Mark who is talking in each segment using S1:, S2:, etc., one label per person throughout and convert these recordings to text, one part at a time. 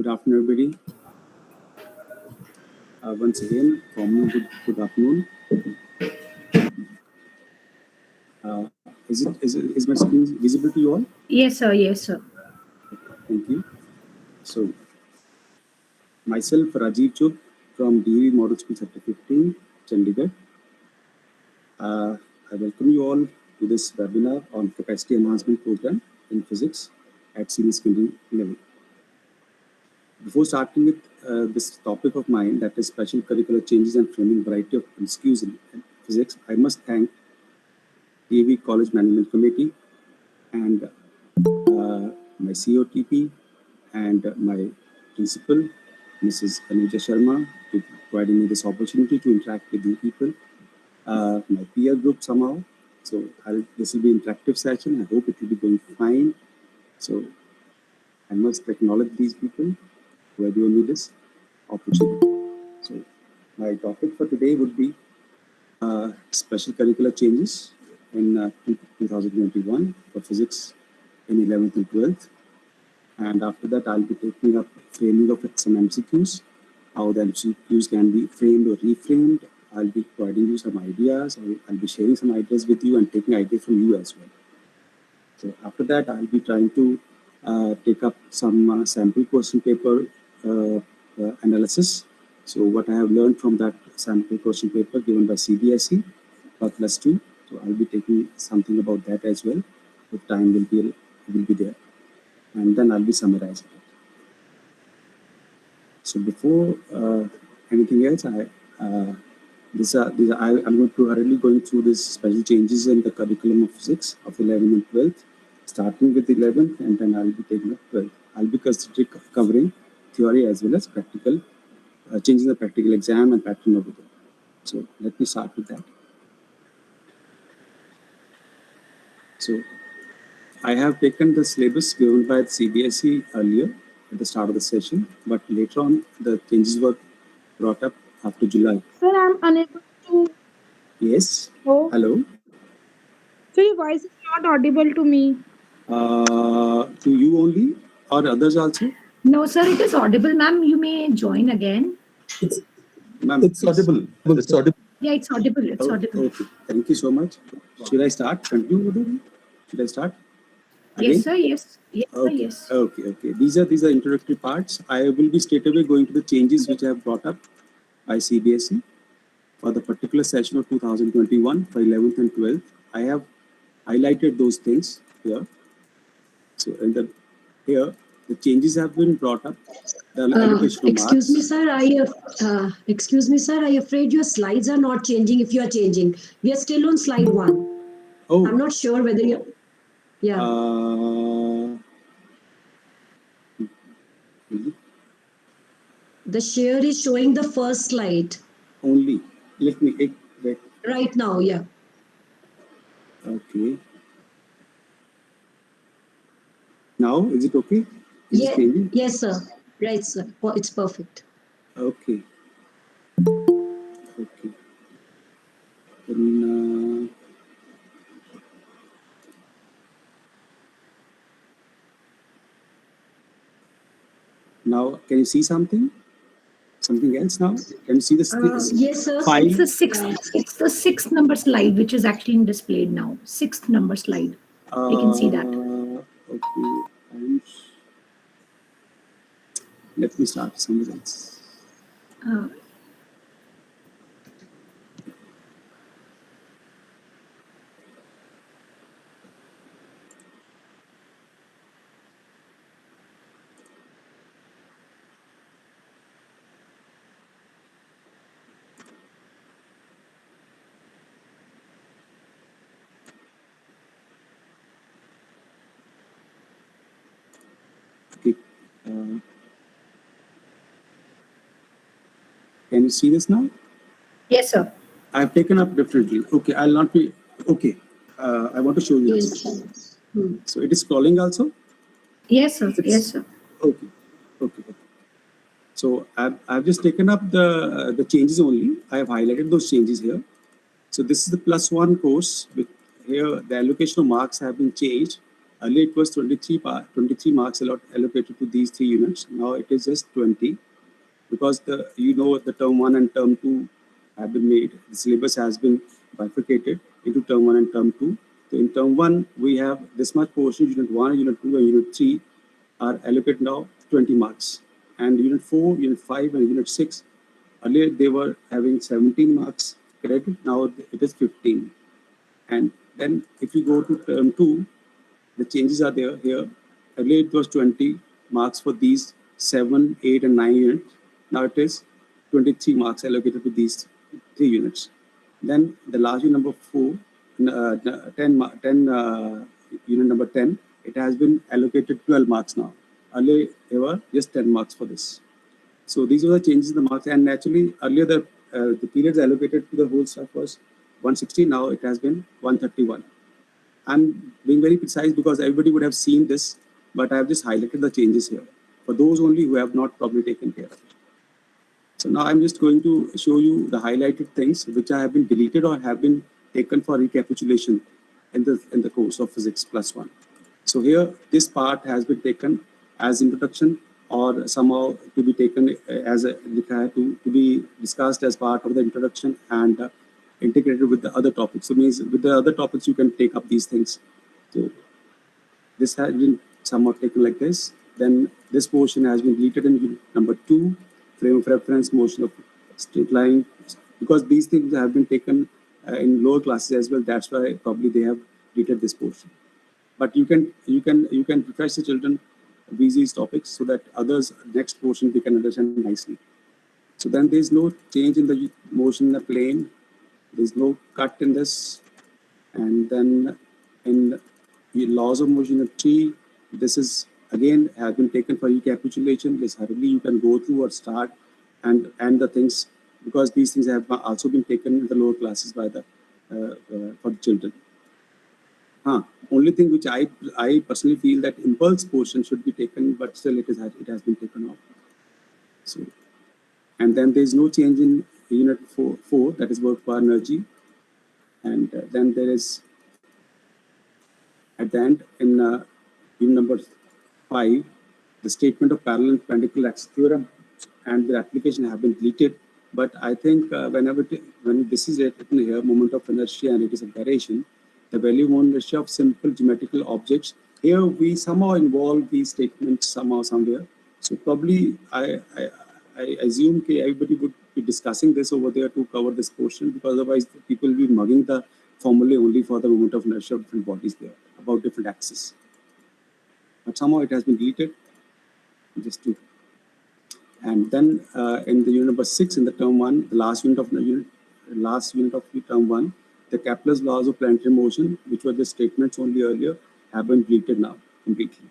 S1: Good afternoon, everybody. Once again, formally good afternoon. Is my screen visible to you all?
S2: Yes, sir. Yes, sir.
S1: Thank you. So, myself, Rajiv Chugh from DV Model School Sector 15, Chandigarh. I welcome you all to this webinar on Capacity Enhancement Program in Physics at Senior Secondary level. Before starting with this topic of mine, that is special curricular changes and framing variety of MCQs in physics, I must thank DAV College Management Committee and my COTP and my principal, Mrs. Anuja Sharma, for providing me this opportunity to interact with you people. My peer group somehow. So this will be an interactive session. I hope it will be going fine. So I must acknowledge these people who have given me this opportunity. So my topic for today would be special curricular changes in 2021 for physics in 11th and 12th. And after that, I'll be taking up framing of some MCQs, how the MCQs can be framed or reframed. I'll be providing you some ideas. I'll be sharing some ideas with you and taking ideas from you as well. So after that, I'll be trying to take up some sample question paper analysis. So what I have learned from that sample question paper given by CBSE for +2. So I'll be taking something about that as well. If time will be there. And then I'll be summarizing it. So before anything else, I'm going to hurriedly going through these special changes in the curriculum of physics of 11th and 12th, starting with 11th, and then I'll be taking up 12th. I'll be covering theory as well as practical changes in the practical exam and pattern over there. So let me start with that. So I have taken the syllabus given by the CBSE earlier at the start of the session, but later on the changes were brought up after July.
S3: Sir, I'm unable to.
S1: Yes.
S3: Oh.
S1: Hello.
S3: So your voice is not audible to me.
S1: To you only or others also?
S2: No, sir, it is audible, ma'am. You may join again.
S1: Ma'am,
S4: it's audible. It's audible.
S2: Yeah, it's audible. It's audible.
S1: Okay. Thank you so much. Should I start? Continue with it? Should I start?
S2: Again? Yes, sir. Yes. Yes,
S1: okay.
S2: Sir, yes.
S1: Okay. These are introductory parts. I will be straight away going to the changes which I have brought up by CBSE for the particular session of 2021 for 11th and 12th. I have highlighted those things here. So here the changes have been brought up.
S5: Excuse me, sir. Excuse me, sir. I'm afraid your slides are not changing. If you are changing, we are still on slide 1.
S1: Oh,
S5: I'm not sure whether you. Yeah. The share is showing the first slide.
S1: Only. Let me.
S5: Right now, yeah.
S1: Okay. Now, is it okay?
S5: Yes, sir. Right, sir. It's perfect.
S1: Okay. Okay. Then, now, can you see something? Something else now? Can you see the
S5: yes, sir.
S1: File?
S2: It's the sixth number slide, which is actually displayed now. 6th number slide. You can see that.
S1: Okay. Let me start somewhere else. Okay. Can you see this now?
S2: Yes, sir.
S1: I've taken up differently. Okay, I'll not be. Okay. I want to show you this. So it is scrolling also?
S2: Yes, sir. Yes, sir.
S1: Okay. So I've just taken up the changes only. I have highlighted those changes here. So this is the +1 course. Here the allocation of marks have been changed Earlier it was 23 marks allocated to these 3 units. Now it is just 20 because the term 1 and term 2 have been made. The syllabus has been bifurcated into term 1 and term 2. So in term 1, we have this much portion, unit 1, unit 2, and unit 3 are allocated now 20 marks. And unit 4, unit 5, and unit 6, earlier they were having 17 marks credit, now it is 15. And then if you go to term 2, the changes are there here. Earlier it was 20 marks for these 7, 8, and 9 units. Now it is 23 marks allocated to these 3 units. Then the last unit number 4, 10, unit number 10, it has been allocated 12 marks now. Earlier there were just 10 marks for this. So these are the changes in the marks. And naturally, earlier the periods allocated to the whole stuff was 160. Now it has been 131. I'm being very precise because everybody would have seen this, but I have just highlighted the changes here for those only who have not probably taken care of it. So now I'm just going to show you the highlighted things which have been deleted or have been taken for recapitulation in the course of Physics +1. So here, this part has been taken as introduction or somehow to be taken as to be discussed as part of the introduction and integrated with the other topics. So means with the other topics, you can take up these things. So this has been somewhat taken like this. Then this portion has been deleted in number 2, frame of reference, motion of straight line, because these things have been taken in lower classes as well. That's why probably they have deleted this portion. But you can refresh the children with these topics so that others next portion they can understand nicely. So then there is no change in the motion in the plane. There is no cut in this. And then in the laws of motion of 3, this is again has been taken for recapitulation. This hurriedly you can go through or start and the things, because these things have also been taken in the lower classes by the for the children. Only thing which I personally feel that impulse portion should be taken, but still it has been taken off. So, and then there is no change in unit 4 that is work per energy, and then there is at the end in unit number 5 the statement of parallel and perpendicular axis theorem and the application have been deleted. But I think when this is written here, moment of inertia and it is a duration, the value of inertia of simple geometrical objects. Here we somehow involve these statements somewhere. So probably I assume everybody would be discussing this over there to cover this portion, because otherwise people will be mugging the formulae only for the moment of inertia of different bodies there about different axes. But somehow it has been deleted. Just to, and then in the unit number 6 in the term 1, the last unit of term 1. The Kepler's laws of planetary motion, which were the statements only earlier, have been deleted now completely.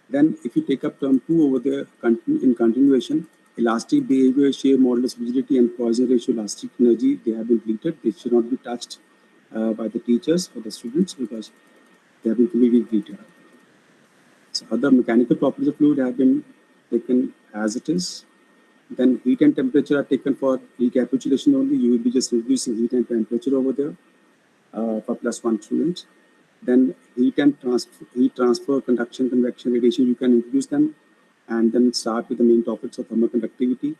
S1: Then if you take up term 2 over there in continuation, elastic behavior, shear modulus rigidity, and Poisson ratio elastic energy, they have been deleted. They should not be touched by the teachers or the students because they have been completely deleted. So other mechanical properties of fluid have been taken as it is. Then heat and temperature are taken for recapitulation only. You will be just reducing heat and temperature over there for +1 students. Then heat transfer, conduction, convection, radiation, you can introduce them and then start with the main topics of thermoconductivity.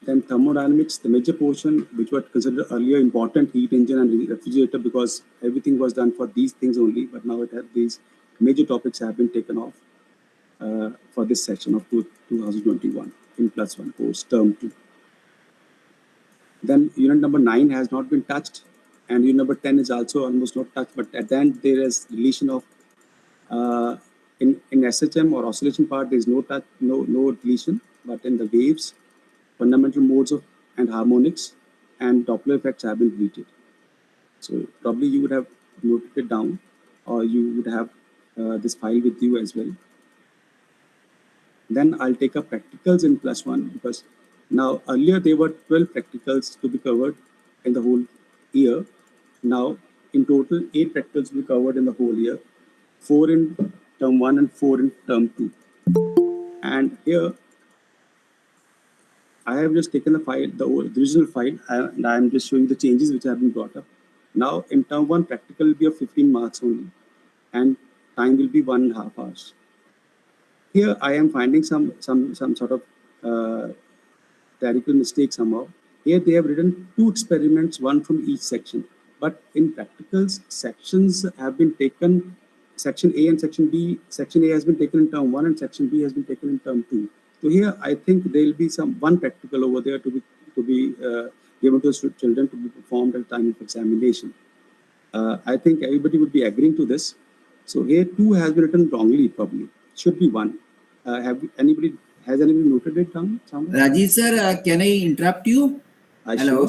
S1: Then thermodynamics, the major portion which was considered earlier important, heat engine and refrigerator, because everything was done for these things only, but now it has these major topics have been taken off for this section of 2021 in +1 course, term 2. Then unit number 9 has not been touched, and unit number 10 is also almost not touched, but at the end there is deletion of in SHM or oscillation part there is no touch, no deletion, but in the waves, fundamental modes of and harmonics and Doppler effects have been deleted. So probably you would have noted it down, or you would have this file with you as well. Then I'll take up practicals in +1, because now earlier there were 12 practicals to be covered in the whole year. Now in total 8 practicals will be covered in the whole year, 4 in term 1 and 4 in term 2. And here I have just taken the file, the original file, and I am just showing the changes which have been brought up. Now in term 1, practical will be of 15 marks only, and time will be 1.5 hours. Here I am finding some sort of clerical mistake somehow. Here they have written 2 experiments, one from each section. But in practicals, sections have been taken, section A and section B. Section A has been taken in term 1 and section B has been taken in term 2. So here I think there will be one practical over there to be given to children to be performed at the time of examination. I think everybody would be agreeing to this. So here 2 has been written wrongly, probably. Should be 1. Has anybody noted it down?
S4: Rajiv sir, can I interrupt you?
S1: Hello.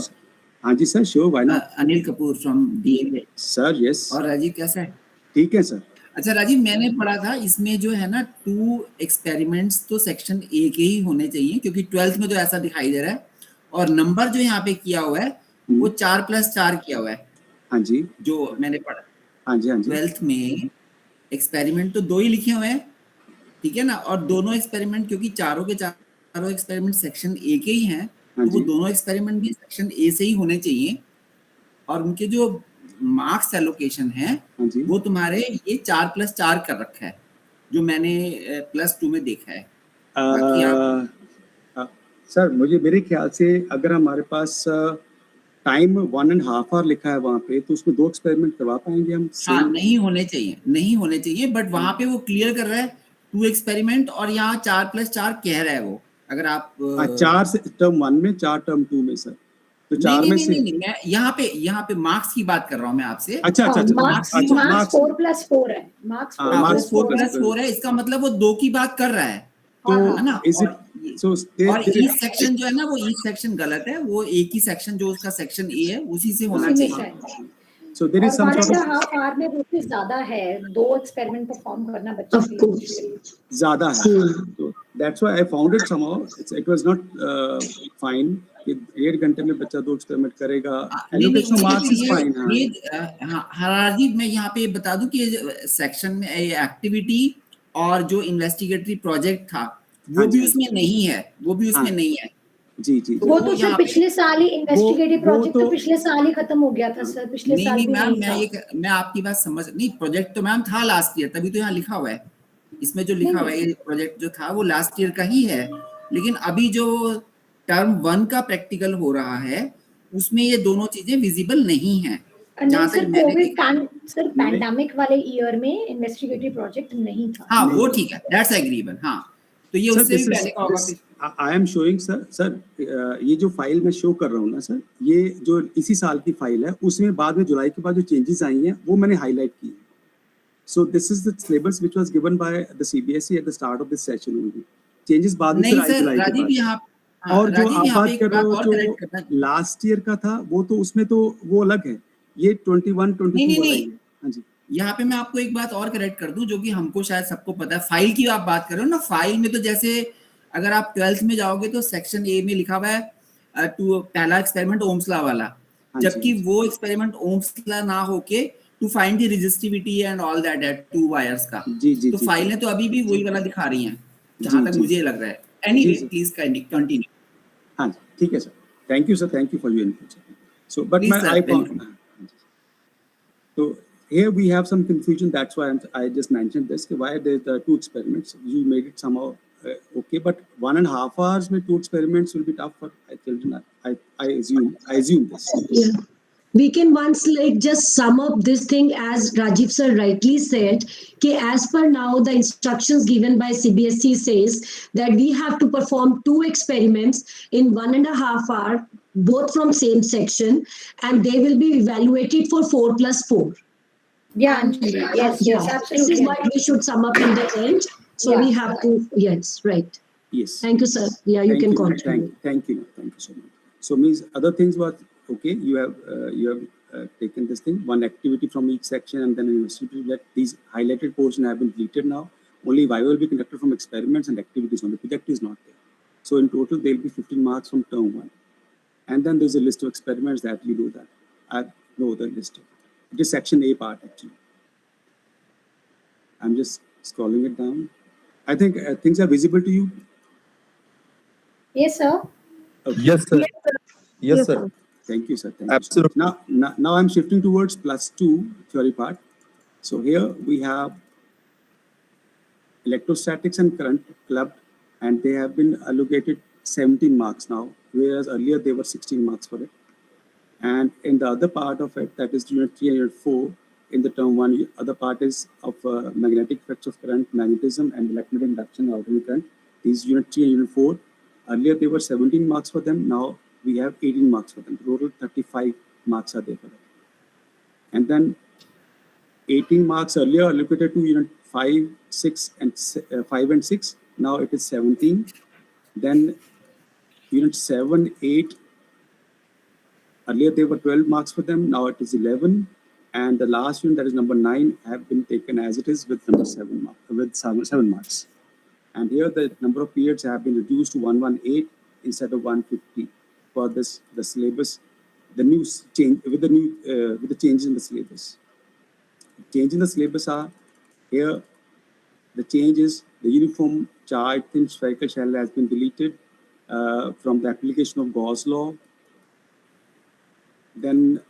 S1: Ji sir, sure, why not?
S4: Anil Kapoor from DA.
S1: Sir, yes.
S4: और राजीव कैसा है?
S1: ठीक है sir.
S4: अच्छा राजीव, मैंने पढ़ा था इसमें जो है ना 2 एक्सपेरिमेंट्स तो सेक्शन ए के ही होने चाहिए, क्योंकि 12th में तो ऐसा दिखाई दे रहा है, और नंबर जो यहाँ पे किया हुआ है वो 4+4 किया हुआ है.
S1: हाँ जी,
S4: जो मैंने पढ़ा.
S1: हाँ जी, हाँ जी.
S4: 12th में एक्सपेरिमेंट तो 2 ही लिखे हुए हैं, ठीक है ना, और दोनों एक्सपेरिमेंट क्योंकि चारों के चारों एक्सपेरिमेंट सेक्शन ए के ही हैं, तो वो दोनों एक्सपेरिमेंट भी सेक्शन ए से ही होने चाहिए, और उनके जो मार्क्स एलोकेशन है वो तुम्हारे ये 4+4 कर रखा है, जो मैंने +2 में देखा है.
S1: सर मुझे मेरे ख्याल से अगर हमारे पास टाइम 1.5 आवर लिखा है वहाँ पे, तो उसमें 2 एक्सपेरिमेंट करवा पाएंगे हम?
S4: हाँ, नहीं होने चाहिए, बट वहाँ पे वो क्लियर कर रहा है 2 एक्सपेरिमेंट, और यहाँ 4+4 कह रहा है वो. अगर आप
S1: 4 से टर्म 1 में, 4 टर्म 2 में सर, तो 4 में से
S4: नहीं, मैं यहाँ पे मार्क्स की बात कर रहा हूँ मैं आपसे.
S1: अच्छा,
S2: मार्क्स 4+4 है. मार्क्स
S4: 4+4 है, इसका मतलब वो 2 की बात कर रहा है, है ना. और ईच सेक्शन जो है ना, वो ईच सेक्शन गलत है, वो एक ही सेक्शन जो उसका सेक्शन ए है उसी से होना चाहिए.
S1: So there is some sort of
S2: 1.5 hour में बहुत ज्यादा है, 2 एक्सपेरिमेंट परफॉर्म करना बच्चों के लिए
S1: ज्यादा है. So that's why I found it somehow it was not fine कि 1.5 घंटे में बच्चा 2 एक्सपेरिमेंट करेगा. Allocation marks is fine.
S4: Rajiv, मैं यहाँ पे बता दूं कि सेक्शन में एक्टिविटी और जो इन्वेस्टिगेटरी प्रोजेक्ट था वो भी उसमें नहीं है,
S1: जी.
S2: वो तो सर पिछले साल ही इन्वेस्टिगेटिव प्रोजेक्ट तो पिछले साल ही खत्म हो गया था सर. पिछले साल भी
S4: मैम, मैं आपकी बात समझ नहीं. प्रोजेक्ट तो मैम था लास्ट ईयर, तभी तो यहाँ लिखा हुआ है. इसमें जो लिखा हुआ है ये प्रोजेक्ट जो था वो लास्ट ईयर का ही है, लेकिन अभी जो टर्म 1 का प्रैक्टिकल हो रहा है उसमें ये दोनों चीजें विजिबल नहीं है.
S2: सर पैंडेमिक वाले ईयर में इन्वेस्टिगेटिव प्रोजेक्ट नहीं था.
S4: हाँ, वो ठीक है, दैट्स एग्रीबल. हाँ, तो ये उससे भी पहले का होगा.
S1: I am showing सर ये जो फाइल मैं शो कर रहा हूँ ना सर, ये जो इसी साल की फाइल है, उसमें बाद में जुलाई के बाद जो चेंजेस आई हैं वो मैंने हाईलाइट की. So this is the syllabus which was given by the CBSE at the start of this session only. Changes बाद में
S4: नहीं सर राजीव, यहाँ
S1: और जो आप बात कर रहे हो जो लास्ट ईयर का था वो तो उसमें तो वो अलग है, ये 21-22
S4: नहीं.
S1: हाँ जी,
S4: यहाँ पे मैं आपको एक बात और करेक्ट कर दूं जो कि हमको शायद सबको पता है. फाइल की आप बात कर रहे हो ना, फाइल में तो जैसे अगर आप 12th में जाओगे तो सेक्शन ए में लिखा हुआ है पहला एक्सपेरिमेंट ओम्सला वाला, जबकि वो एक्सपेरिमेंट ओम्सला ना होके to find the resistivity and all that at 2 wires का. तो फाइलें तो अभी भी वही वाला दिखा रही हैं जहां तक मुझे लग रहा है. Anyway please continue.
S1: हाँ ठीक है sir, thank you sir, thank you for your input. So but my so here we have some confusion, that's why I just mentioned this, why there's the 2 experiments. You made it somehow okay, but 1.5 hours with 2 experiments will be tough for children. I assume this.
S5: Yeah, we can once like just sum up this thing as Rajiv sir rightly said, कि as per now the instructions given by CBSE says that we have to perform 2 experiments in 1.5 hour, both from same section, and they will be evaluated for 4+4.
S2: Yeah, yes, absolutely.
S5: This is what we should sum up in the end. So we have to, yes, right.
S1: Yes.
S5: Thank you, sir. Yeah, you can continue.
S1: Thank you so much. So means other things were okay. You have taken this thing, one activity from each section, and then you that these highlighted portion have been deleted now. Only viva will be conducted from experiments and activities. On the project is not there. So in total, there will be 15 marks from term 1. And then there's a list of experiments that you do that. I know the list. It is section A part actually. I'm just scrolling it down. I think things are visible to you.
S2: Yes, sir.
S1: Okay.
S6: Yes, sir. Yes, sir.
S1: Thank you, sir. Thank you so
S6: Absolutely.
S1: much. Now I'm shifting towards +2 theory part. So here we have electrostatics and current clubbed, and they have been allocated 17 marks now, whereas earlier they were 16 marks for it. And in the other part of it, that is unit 3 and unit 4, in the term 1, other part is of magnetic effects of current, magnetism, and electromotive induction, alternating current. These unit 3 and unit 4, earlier they were 17 marks for them, now we have 18 marks for them. Total 35 marks are there for them. And then 18 marks earlier allocated to unit 5, 6, and 5 and 6. Now it is 17. Then unit 7, 8. Earlier there were 12 marks for them. Now it is 11. And the last unit, that is number 9, have been taken as it is with number 7 mark, with 7 marks. And here the number of periods have been reduced to 118 instead of 150 for this the syllabus. The new change with the changes in the syllabus. Change in the syllabus are here. The change is the uniform charge thin spherical shell has been deleted from the application of Gauss law. Then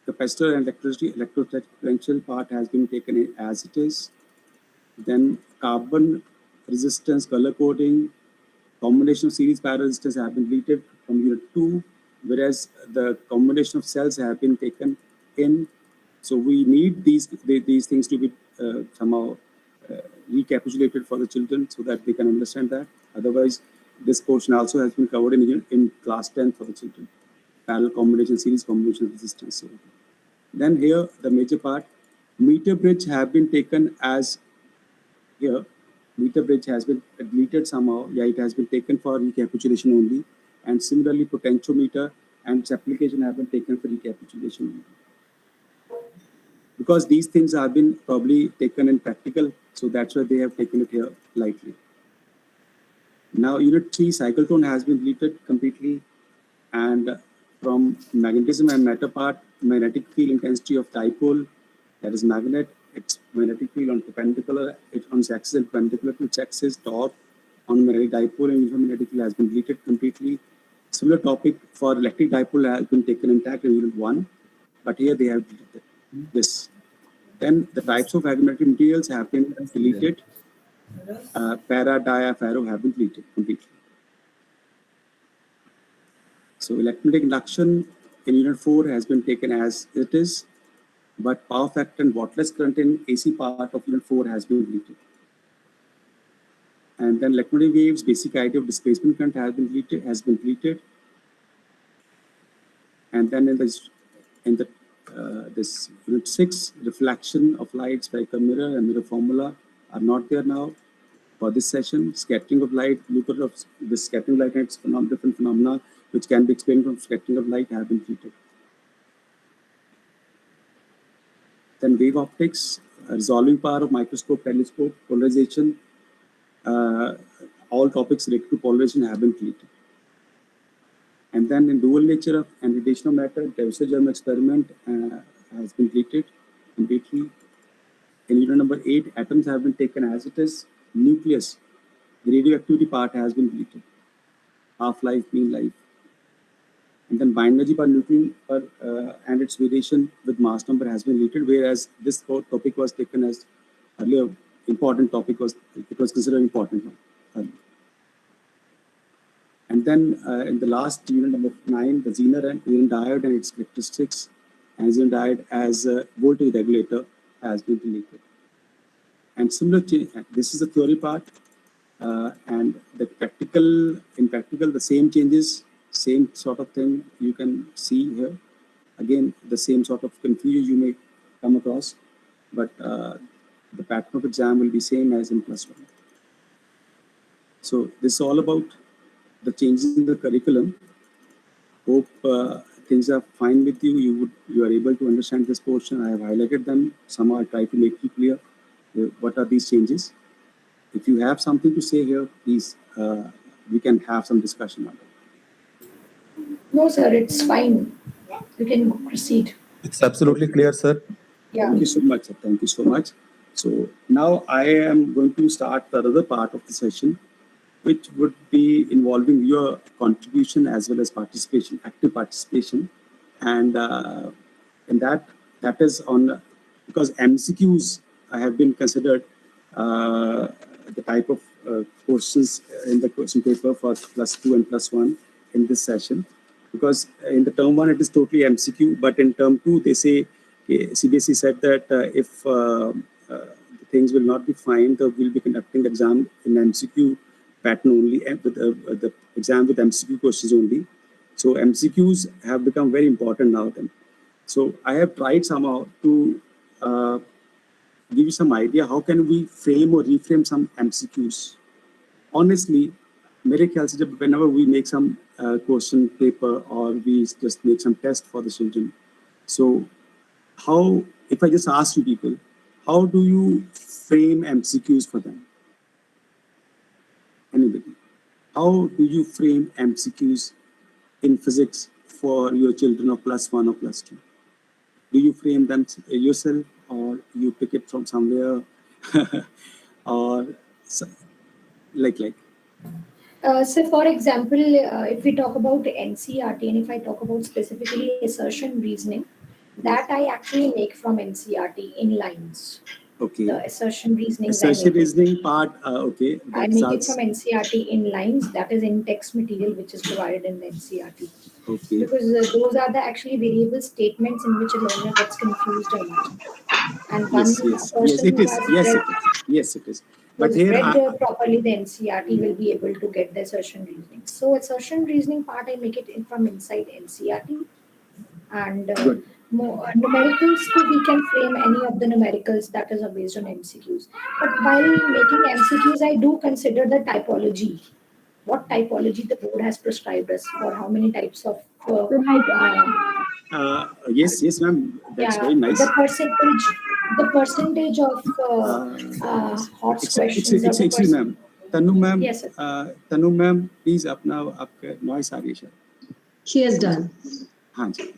S1: capacitor and electrostatic potential part has been taken in as it is. Then carbon resistance, color coding, combination of series parallel resistance have been deleted from unit 2, whereas the combination of cells have been taken in. So we need these things to be somehow recapitulated for the children so that they can understand that. Otherwise, this portion also has been covered in class 10 for the children. Parallel combination, series combination, resistance. So then here, the major part, meter bridge have been taken as here. Meter bridge has been deleted somehow. Yeah, it has been taken for recapitulation only. And similarly, potentiometer and its application have been taken for recapitulation only. Because these things have been probably taken in practical, so that's why they have taken it here lightly. Now, unit 3, cyclotron has been deleted completely. And from magnetism and matter part, magnetic field intensity of dipole, that is magnet, its magnetic field on perpendicular, on its axis and perpendicular to its axis, torque on magnetic dipole and uniform magnetic field has been deleted completely. Similar topic for electric dipole has been taken intact in unit 1, but here they have deleted this. Then the types of agglomerated materials have been deleted. Para, dia, ferro have been deleted completely. So electromagnetic induction in unit 4 has been taken as it is, but power factor and wattless current in AC part of unit 4 has been deleted. And then electromagnetic waves, basic idea of displacement current has been deleted. And then in this unit 6, reflection of light, spherical mirror, and mirror formula are not there now. For this session, scattering of light, look of the scattering light and its different phenomena which can be explained from scattering of light have been treated. Then wave optics, resolving power of microscope, telescope, polarization, all topics related to polarization have been treated. And then in dual nature of and radiation of matter, Devser-Germ experiment has been treated completely. In unit number 8, atoms have been taken as it is. Nucleus, the radioactivity part has been deleted. Half-life, mean life. And then bind energy per neutron and its variation with mass number has been deleted, whereas this topic was taken as earlier important topic it was considered important one. And then in the last unit number 9, the Zener diode and its characteristics, and Zener diode as a voltage regulator has been deleted. And similar, this is the theory part, and the in practical, the same changes, same sort of thing you can see here. Again, the same sort of confusion you may come across, but the pattern of exam will be same as in +1. So this is all about the changes in the curriculum. Hope things are fine with you. You are able to understand this portion. I have highlighted them. Somehow I try to make it clear what are these changes. If you have something to say here, please, we can have some discussion on it.
S2: No, sir, it's fine. You can proceed.
S6: It's absolutely clear, sir.
S2: Yeah.
S1: Thank you so much, sir. Thank you so much. So now I am going to start the other part of the session, which would be involving your contribution as well as participation, active participation, and that is on, because MCQs have been considered the type of questions in the question paper for +2 and +1 in this session, because in the term 1 it is totally MCQ, but in term 2 they say, CBSE said that if the things will not be fine, they will be conducting the exam in MCQ pattern only, and with the exam with MCQ questions only. So MCQs have become very important now then. So I have tried somehow to give you some idea how can we frame or reframe some MCQs. Honestly, मेरे ख्याल से जब whenever we make some question paper or we just make some test for the children, so how, if I just ask you people, how do you frame MCQs for them? Anybody? How do you frame MCQs in physics for your children of +1 or +2? Do you frame them yourself, or you pick it from somewhere, or like?
S2: So, for example, if we talk about NCERT, and if I talk about specifically assertion reasoning, that I actually make from NCERT in lines.
S1: Okay.
S2: The assertion reasoning.
S1: Assertion reasoning part, okay.
S2: I make it from NCERT in lines. That is in text material which is provided in the NCERT.
S1: Okay.
S2: Because those are the actually variable statements in which a learner gets confused or not. And one
S1: Yes,
S2: person
S1: it
S2: who
S1: is.
S2: has
S1: Yes,
S2: read,
S1: it is. Yes, it is. But
S2: who's
S1: here,
S2: read properly the NCERT will be able to get the assertion reasoning. So assertion reasoning part, I make it from inside NCERT. And numericals too, we can frame any of the numericals that is based on MCQs. But while making MCQs, I do consider the typology. What typology the board has prescribed us for how many types of
S1: yes, ma'am. That's very nice.
S2: The percentage of HOTS questions.
S1: Excuse me, ma'am. Tanu ma'am.
S2: Yes, sir.
S1: Tanu ma'am, please अपना आपका noise आ रही है.
S5: She has done.
S1: हाँ जी,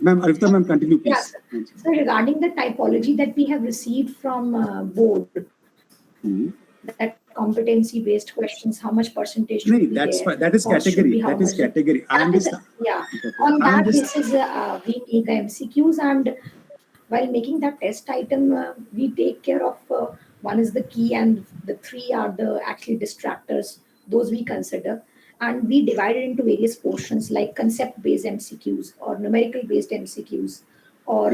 S1: ma'am. Arifta ma'am, continue please.
S2: Yes, so regarding the typology that we have received from board, that competency-based questions, how much percentage?
S1: No, that's fine. That is category. That is category. I understand.
S2: Yeah. On that basis, we make the MCQs, and while making that test item, we take care of one is the key, and the 3 are the actually distractors. Those we consider. And we divide it into various portions like concept-based MCQs or numerical-based MCQs or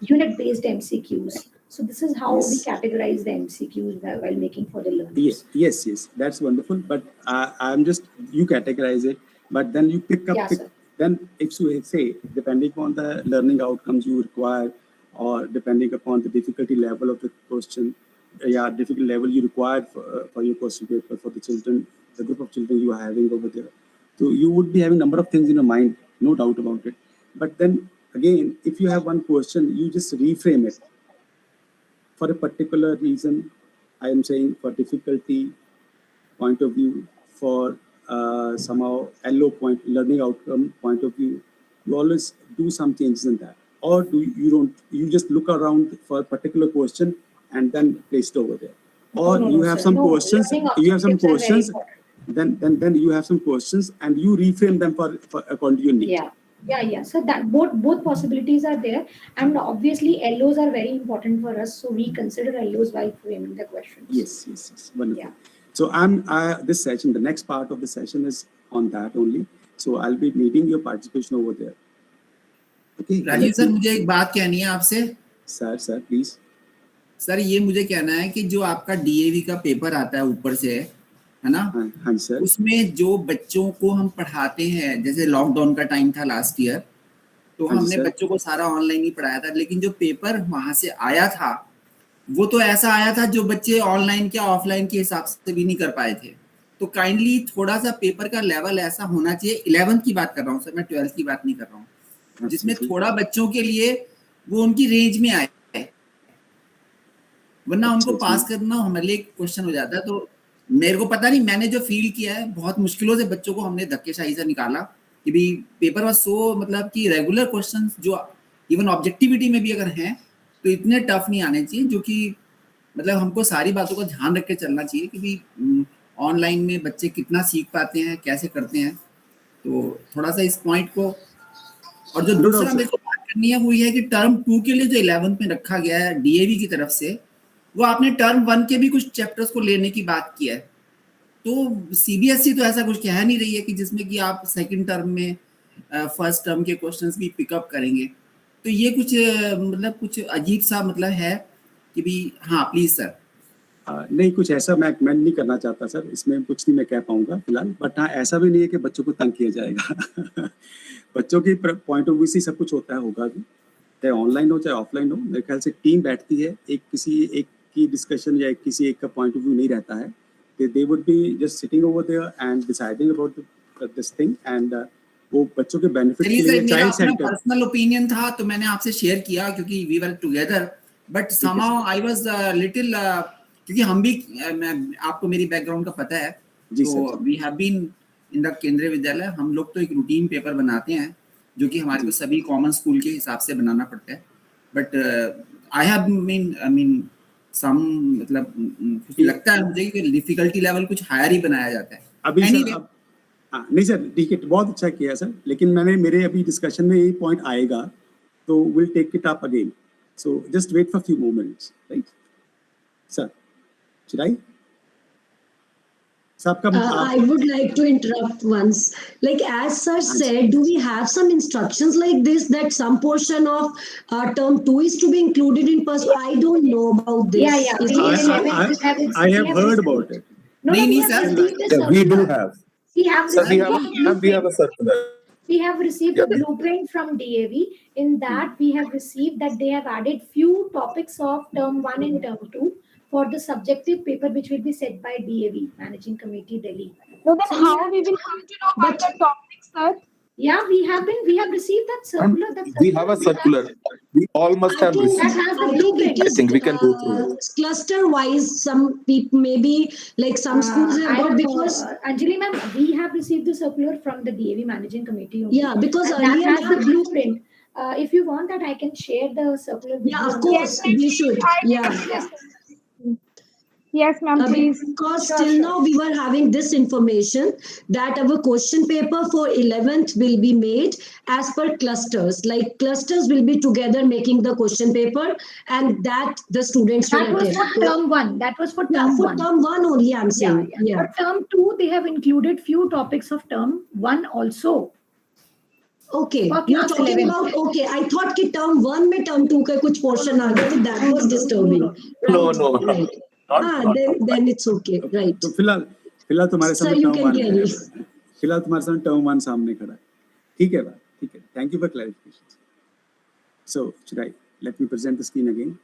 S2: unit-based MCQs. So this is how we categorize the MCQs while making for the learners.
S1: Yes. That's wonderful. But I'm just, you categorize it, but then you pick up. Then if you say, depending on the learning outcomes you require, or depending upon the difficulty level of the question, difficult level you require for your question paper for the children, the group of children you are having over there. So you would be having a number of things in your mind, no doubt about it. But then again, if you have one question, you just reframe it for a particular reason. I am saying for difficulty point of view, for somehow LO point, learning outcome point of view, you always do some changes in that. Or you just look around for a particular question and then place it over there. Or you have some questions, then you have some questions and you reframe them for according to your need.
S2: Yeah. So that both possibilities are there, and obviously LOs are very important for us. So we consider LOs while framing the questions.
S1: Yes. Wonderful.
S2: Yeah.
S1: So this session, the next part of the session is on that only. So I'll be needing your participation over there. Okay.
S4: Rajiv sir, मुझे एक बात कहनी है आपसे.
S1: Sir please.
S4: Sir ये मुझे कहना है कि जो आपका DAV का पेपर आता है ऊपर से, है ना?
S1: हाँ सर. उसमें
S4: जो बच्चों को हम पढ़ाते हैं, जैसे लॉकडाउन का टाइम था लास्ट ईयर, तो हमने बच्चों को सारा ऑनलाइन ही पढ़ाया था, लेकिन जो पेपर वहां से आया था वो तो ऐसा आया था जो बच्चे ऑनलाइन क्या ऑफलाइन के हिसाब से भी नहीं कर पाए थे. तो काइंडली थोड़ा सा पेपर का लेवल ऐसा होना चाहिए. 11th की बात कर रहा हूँ सर, मैं 12th की बात नहीं कर रहा हूँ, जिसमें थोड़ा बच्चों के लिए वो उनकी रेंज में आए, वरना उनको पास करना हमारे लिए क्वेश्चन हो जाता है. तो मेरे को पता नहीं, मैंने जो फील किया है, बहुत मुश्किलों से बच्चों को हमने धक्केशाही से निकाला कि भी पेपर वाज सो, मतलब कि रेगुलर क्वेश्चंस जो इवन ऑब्जेक्टिविटी में भी अगर हैं तो इतने टफ नहीं आने चाहिए, जो कि मतलब हमको सारी बातों का ध्यान रख के चलना चाहिए कि भी ऑनलाइन में बच्चे कितना सीख पाते हैं, कैसे करते हैं। तो थोड़ा सा इस पॉइंट को, और जो दूसरा मेरे को बात करनी है वो ये है कि टर्म 2 के लिए जो 11th में रखा गया है डीएवी की तरफ से, वो आपने टर्म 1 के भी कुछ चैप्टर्स को लेने की बात की है। तो सीबीएसई तो ऐसा कुछ कह नहीं रही है कि जिसमें कि आप सेकंड टर्म में फर्स्ट टर्म के क्वेश्चंस भी पिकअप करेंगे। तो ये कुछ मतलब कुछ अजीब सा मतलब है कि भी। हाँ प्लीज सर।
S1: नहीं, कुछ ऐसा मैं नहीं करना चाहता सर, इसमें कुछ नहीं मैं कह पाऊंगा फिलहाल। बट हाँ, ऐसा भी नहीं है कि बच्चों को तंग किया जाएगा। बच्चों की पॉइंट ऑफ व्यू से सब कुछ होता है, होगा भी, चाहे ऑनलाइन हो चाहे ऑफलाइन हो। मेरे ख्याल से टीम बैठती है, किसी एक की डिस्कशन या किसी एक का पॉइंट ऑफ व्यू नहीं रहता है। They would be just sitting over there and deciding about this thing, and वो बच्चों के बेनिफिट के लिए चाइल्ड सेंटर।
S4: पर्सनल ओपिनियन था तो मैंने आपसे शेयर किया क्योंकि we were together, but somehow I was little, क्योंकि हम भी आपको मेरी बैकग्राउंड का पता है। तो we have been in the Kendriya Vidyalaya, हम लोग तो एक रूटीन पेपर बनाते हैं जो कि हमारे को सभी कॉमन स्कूल के हिसाब से बनाना पड़ता है। बट आई मीन सम मतलब कुछ लगता है मुझे कि डिफिकल्टी लेवल कुछ हायर ही बनाया जाता है
S1: अभी
S4: anyway,
S1: सर, नहीं सर, ठीक है, बहुत अच्छा किया सर, लेकिन मेरे अभी डिस्कशन में यही पॉइंट आएगा, तो will take it up again. So just wait for few moments, right sir? Should I?
S5: I would like to interrupt once. Like as sir said, do we have some instructions like this that some portion of term 2 is to be included in person? I don't know about this.
S2: Yeah.
S1: I have heard about it.
S2: No,
S6: Yeah, we do have.
S2: We have
S6: Sir,
S2: received
S6: we have a circular.
S2: We have received a blueprint from DAV. In that, we have received that they have added few topics of term 1 and term 2 for the subjective paper, which will be set by DAV, Managing Committee, Delhi.
S3: So then how we will come to know about the topics, sir?
S2: Yeah, we have received that circular.
S6: We have a circular. We all must have
S2: that
S6: received.
S2: has the blueprint.
S6: I think we can go through it.
S5: Cluster wise, some people maybe like some schools have got, because
S2: Anjali ma'am, we have received the circular from the DAV Managing Committee only.
S5: yeah, because
S2: And that
S5: earlier
S2: has the blueprint. If you want that, I can share the circular.
S5: yeah, of course we should. Yeah.
S3: Yes, ma'am, please.
S5: Because till now we were having this information that our question paper for 11th will be made as per clusters. Like clusters will be together making the question paper, and that the students
S2: That
S5: will
S2: was
S5: attend.
S2: for term 1. That was for term
S5: For
S2: 1.
S5: term 1 only, I'm saying. Yeah.
S2: For term 2, they have included few topics of term 1 also.
S5: Okay,
S2: For
S5: you're
S2: class
S5: talking
S2: 11.
S5: about, okay, I thought कि term 1 में term 2 का कुछ portion आ गया, so that was disturbing.
S6: No, no.
S5: Right. Then it's okay, right.
S1: तो फिलहाल तुम्हारे
S5: Sir,
S1: सामने
S5: you
S1: term
S5: can
S1: 1
S5: carry.
S1: है, फिलहाल तुम्हारे सामने टर्म 1 सामने खड़ा है। ठीक है बात, ठीक है, thank you for clarification. So should I let me present the screen again?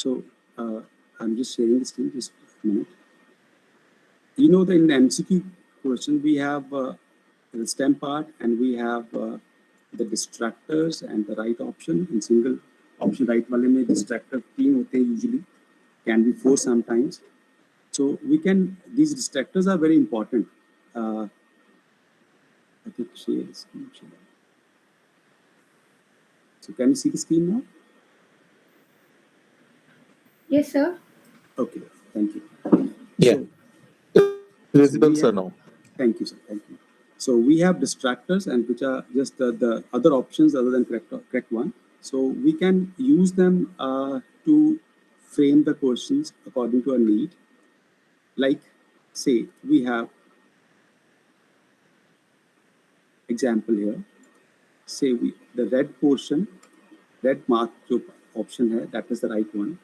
S1: So I'm just sharing the screen, just a minute. You know, in the MCQ question, we have the STEM part, and we have the distractors and the right option. In single option right wale mein distractor 3 hote hain usually, can be 4 sometimes. So we can, these distractors are very important. I think share the screen. So can you see the screen now?
S2: Yes, sir.
S1: Okay, thank you.
S6: Yeah. Visible, sir, now.
S1: Thank you, sir. Thank you. So we have distractors, and which are just the other options other than correct one. So we can use them to frame the questions according to our need. Like, say, we have example here. Say the red portion, red mark option here, that is the right one.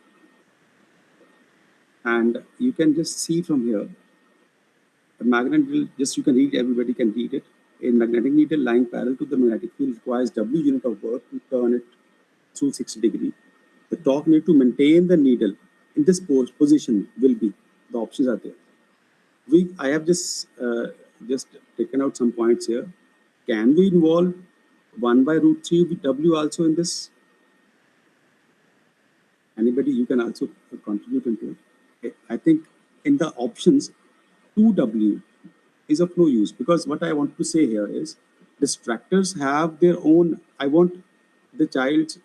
S1: And you can just see from here A magnetic needle, just you can read, everybody can read it. A magnetic needle lying parallel to the magnetic field requires W unit of work to turn it through 60 degrees. The torque needed to maintain the needle in this position will be, the options are there. I have just taken out some points here. Can we involve 1 by root 3 with W also in this? Anybody, you can also contribute into it. I think in the options, 2W is of no use, because what I want to say here is distractors have their own. I want the child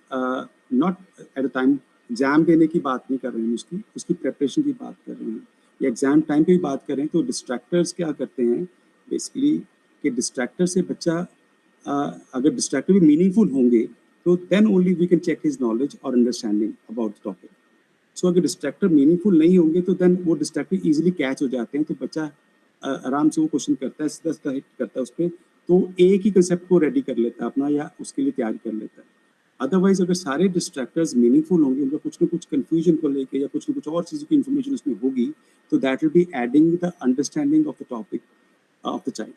S1: not at a time exam देने की बात नहीं कर रहे हैं, उसकी preparation की बात कर रहे हैं, या एग्जाम टाइम पे भी बात कर रहे हैं. तो डिस्ट्रैक्टर्स क्या करते हैं बेसिकली कि डिस्ट्रैक्टर से बच्चा अगर डिस्ट्रैक्टर भी मीनिंगफुल होंगे तो then only we can check his knowledge और understanding about the topic. So अगर डिस्ट्रैक्टर मीनिंगफुल नहीं होंगे तो देन वो डिस्ट्रैक्टर इजीली कैच हो जाते हैं, तो बच्चा आराम से वो क्वेश्चन करता है, सीधा हिट करता है उस पर, तो एक ही कंसेप्ट को रेडी कर लेता है अपना, या उसके लिए तैयारी कर लेता है. अदरवाइज अगर सारे डिस्ट्रैक्टर्स मीनिंगफुल होंगे, उनका कुछ ना कुछ कंफ्यूजन को लेके या कुछ ना कुछ और चीज़ों की इन्फॉर्मेशन उसमें होगी, तो that will be adding the understanding of the topic of the child.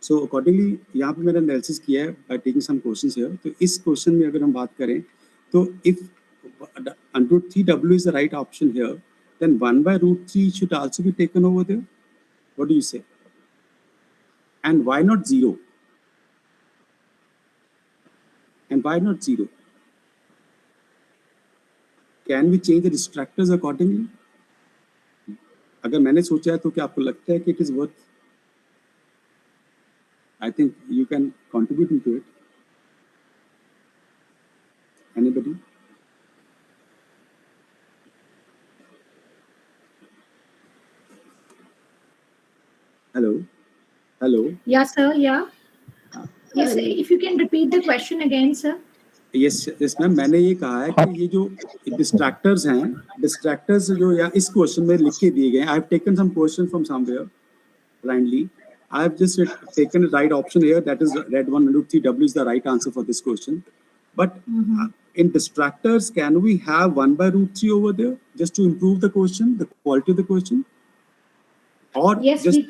S1: So accordingly यहाँ पे मैंने एनालिसिस किया है by taking some questions here. तो इस क्वेश्चन में अगर हम बात करें तो if √3W is the right option here, then 1 by √3 should also be taken over there. What do you say? And why not 0? And why not 0? Can we change the distractors accordingly? अगर मैंने सोचा है तो क्या आपको लगता है कि it is worth? I think you can contribute into it. Anybody? Hello.
S2: Yeah, sir. Yeah. Yes. If you can repeat the question again, sir.
S1: Yes, ma'am. मैंने ये कहा है कि ये जो डिस्ट्रैक्टर्स हैं, डिस्ट्रैक्टर्स जो या इस क्वेश्चन में लिख के दिए गए हैं, I have taken some question from somewhere blindly. I have just taken the right option here, that is red 1 √3W is the right answer for this question. But in distractors, can we have 1 by √3 over there just to improve the question, the quality of the question? Or
S2: Yes,
S1: just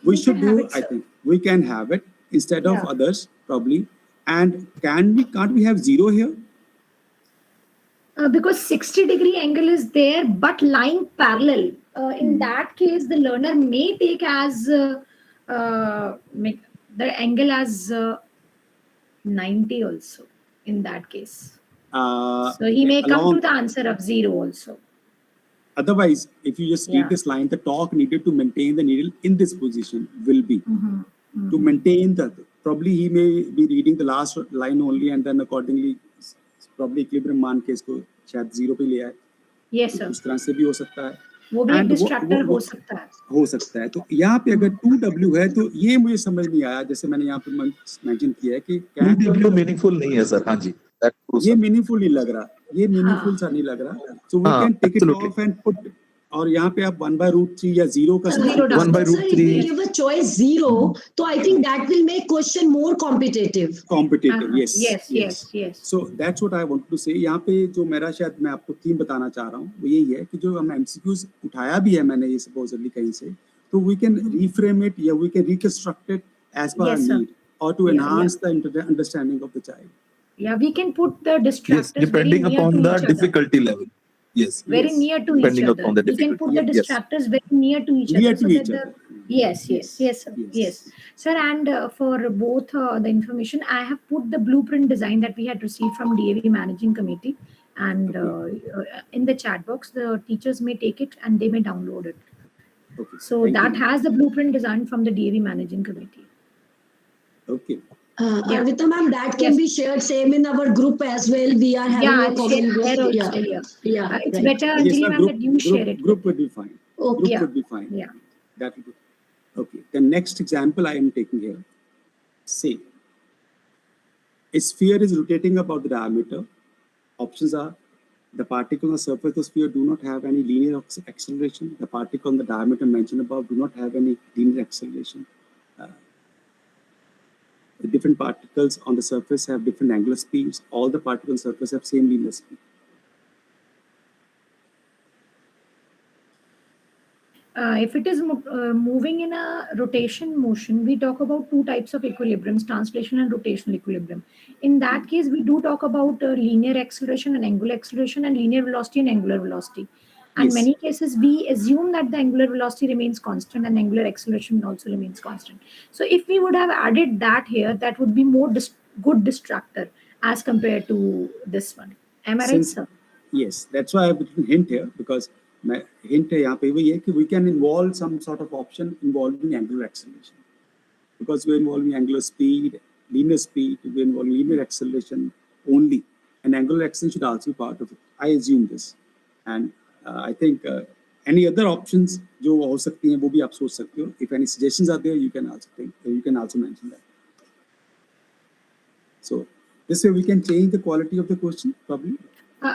S1: we should
S2: can have
S1: do,
S2: it,
S1: I
S2: sir.
S1: think we can have it instead of
S2: Yeah.
S1: others probably. And can't we have 0 here?
S2: Because 60-degree angle is there, but lying parallel. In that case, the learner may take as the angle as 90 also. In that case, so he may come to the answer of 0 also.
S1: Otherwise, if you just read
S2: Yeah.
S1: this line, the torque needed to maintain the needle in this position will be to maintain the. Probably he may be reading the last line only, and then accordingly, probably equilibrium मान के इसको शायद 0 पे ले आए.
S2: Yes, sir.
S1: उस तरह से भी हो सकता है.
S2: वो भी एक
S1: And
S2: डिस्ट्रैक्टर
S1: वो
S2: हो सकता है.
S1: हो सकता है. तो यहाँ पे अगर 2W है तो ये मुझे समझ नहीं आया, जैसे मैंने यहाँ पे मेंशन किया है कि2W
S6: मीनिंगफुल नहीं है सर. हाँ जी,
S1: ये मीनिंगफुल नहीं लग रहा, ये मीनिंगफुल सा नहीं लग रहा. So we can take it off and put, और यहाँ पे आप 1 by √3 या 0 का
S6: 1 by
S5: Sir, if we
S6: √3.
S5: give a choice 0, so I think that will make question more competitive.
S1: competitive. Yes.
S2: Yes.
S1: So that's what I want to say. यहाँ पे जो मेरा शायद मैं आपको थीम बताना चाह रहा हूँ वो यही है कि जो हम MCQs उठाया भी है मैंने ये supposedly कहीं से, तो we can reframe it या we can reconstruct it as per our
S2: Yes, sir.
S1: need, or to enhance the understanding of the child.
S2: Yeah, we can put the
S6: Yes,
S2: distractors
S6: depending
S2: very near
S6: upon
S2: to
S6: the
S2: each other.
S6: difficulty level. Yes.
S2: Very
S1: Yes.
S2: near to
S6: Depending
S2: each other.
S6: upon the
S2: We can put the
S6: difficulty. Yes.
S2: distractors very near to each
S1: Near
S2: other.
S1: to
S2: so
S1: each
S2: that
S1: other.
S2: Yes, sir. Yes. Sir, and for both the information, I have put the blueprint design that we had received from DAV Managing Committee, and in the chat box, the teachers may take it and they may download it.
S1: Okay.
S2: So
S1: Thank
S2: that
S1: you.
S2: has the blueprint design from the DAV Managing Committee.
S1: Okay.
S2: Yeah.
S5: Arvita ma'am, that can
S2: Yes.
S5: be shared same in our group as well. We are having
S2: Yeah,
S5: a
S2: I'll
S5: common
S2: share
S5: group.
S2: there also.
S5: Yeah.
S2: Yeah. It's
S5: right.
S2: better,
S1: Yes,
S2: Anjali
S1: sir,
S2: ma'am, that you share it.
S1: Group
S2: with
S1: would be fine.
S5: Okay.
S1: Group
S2: Yeah.
S1: would be fine.
S2: Yeah.
S1: That will be. Okay. The next example I am taking here. Say, a sphere is rotating about the diameter. Options are: the particles on the surface of the sphere do not have any linear acceleration. The particles on the diameter mentioned above do not have any linear acceleration. The different particles on the surface have different angular speeds. All the particles on the surface have same linear speed.
S2: if it is moving in a rotation motion, we talk about two types of equilibriums, translation and rotational equilibrium. In that case, we do talk about linear acceleration and angular acceleration, and linear velocity and angular velocity. And
S1: Yes.
S2: many cases, we assume that the angular velocity remains constant and angular acceleration also remains constant. So if we would have added that here, that would be more good distractor as compared to this one. Am I right,
S1: Since-
S2: sir?
S1: Yes, that's why I've written hint here, because my hint है यहाँ पे वही है कि we can involve some sort of option involving angular acceleration, because we're involving angular speed, we're involving linear acceleration only, and angular acceleration should also be part of it. I assume this, and I think any other options जो हो सकती हैं वो भी आप सोच सकते हो. If any suggestions are there, you can also mention that. So this way we can change the quality of the question probably.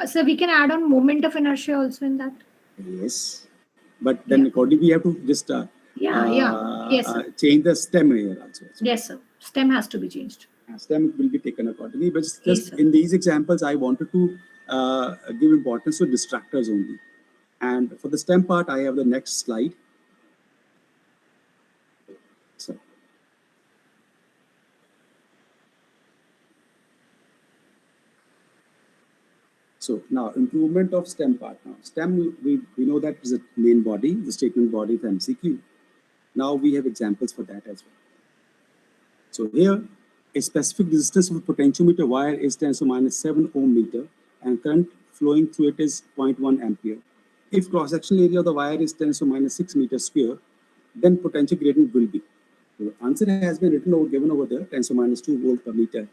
S2: So we can add on moment of inertia also in that.
S1: Yes, but then accordingly we have to just
S2: Yes, sir.
S1: change the stem here also.
S2: Yes, sir. Stem has to be changed.
S1: Stem will be taken accordingly, but just
S2: Yes, sir.
S1: in these examples, I wanted to give importance to distractors only. And for the stem part, I have the next slide. So, now improvement of stem part. Now stem, we know that is a main body, the statement body of MCQ. Now we have examples for that as well. So here, a specific resistance of a potentiometer wire is 10 to minus 7 ohm meter, and current flowing through it is 0.1 ampere. If cross-sectional area of the wire is 10 to minus 6 meters square, then potential gradient will be. The answer has been given over there, 10 to minus 2 volt per meter.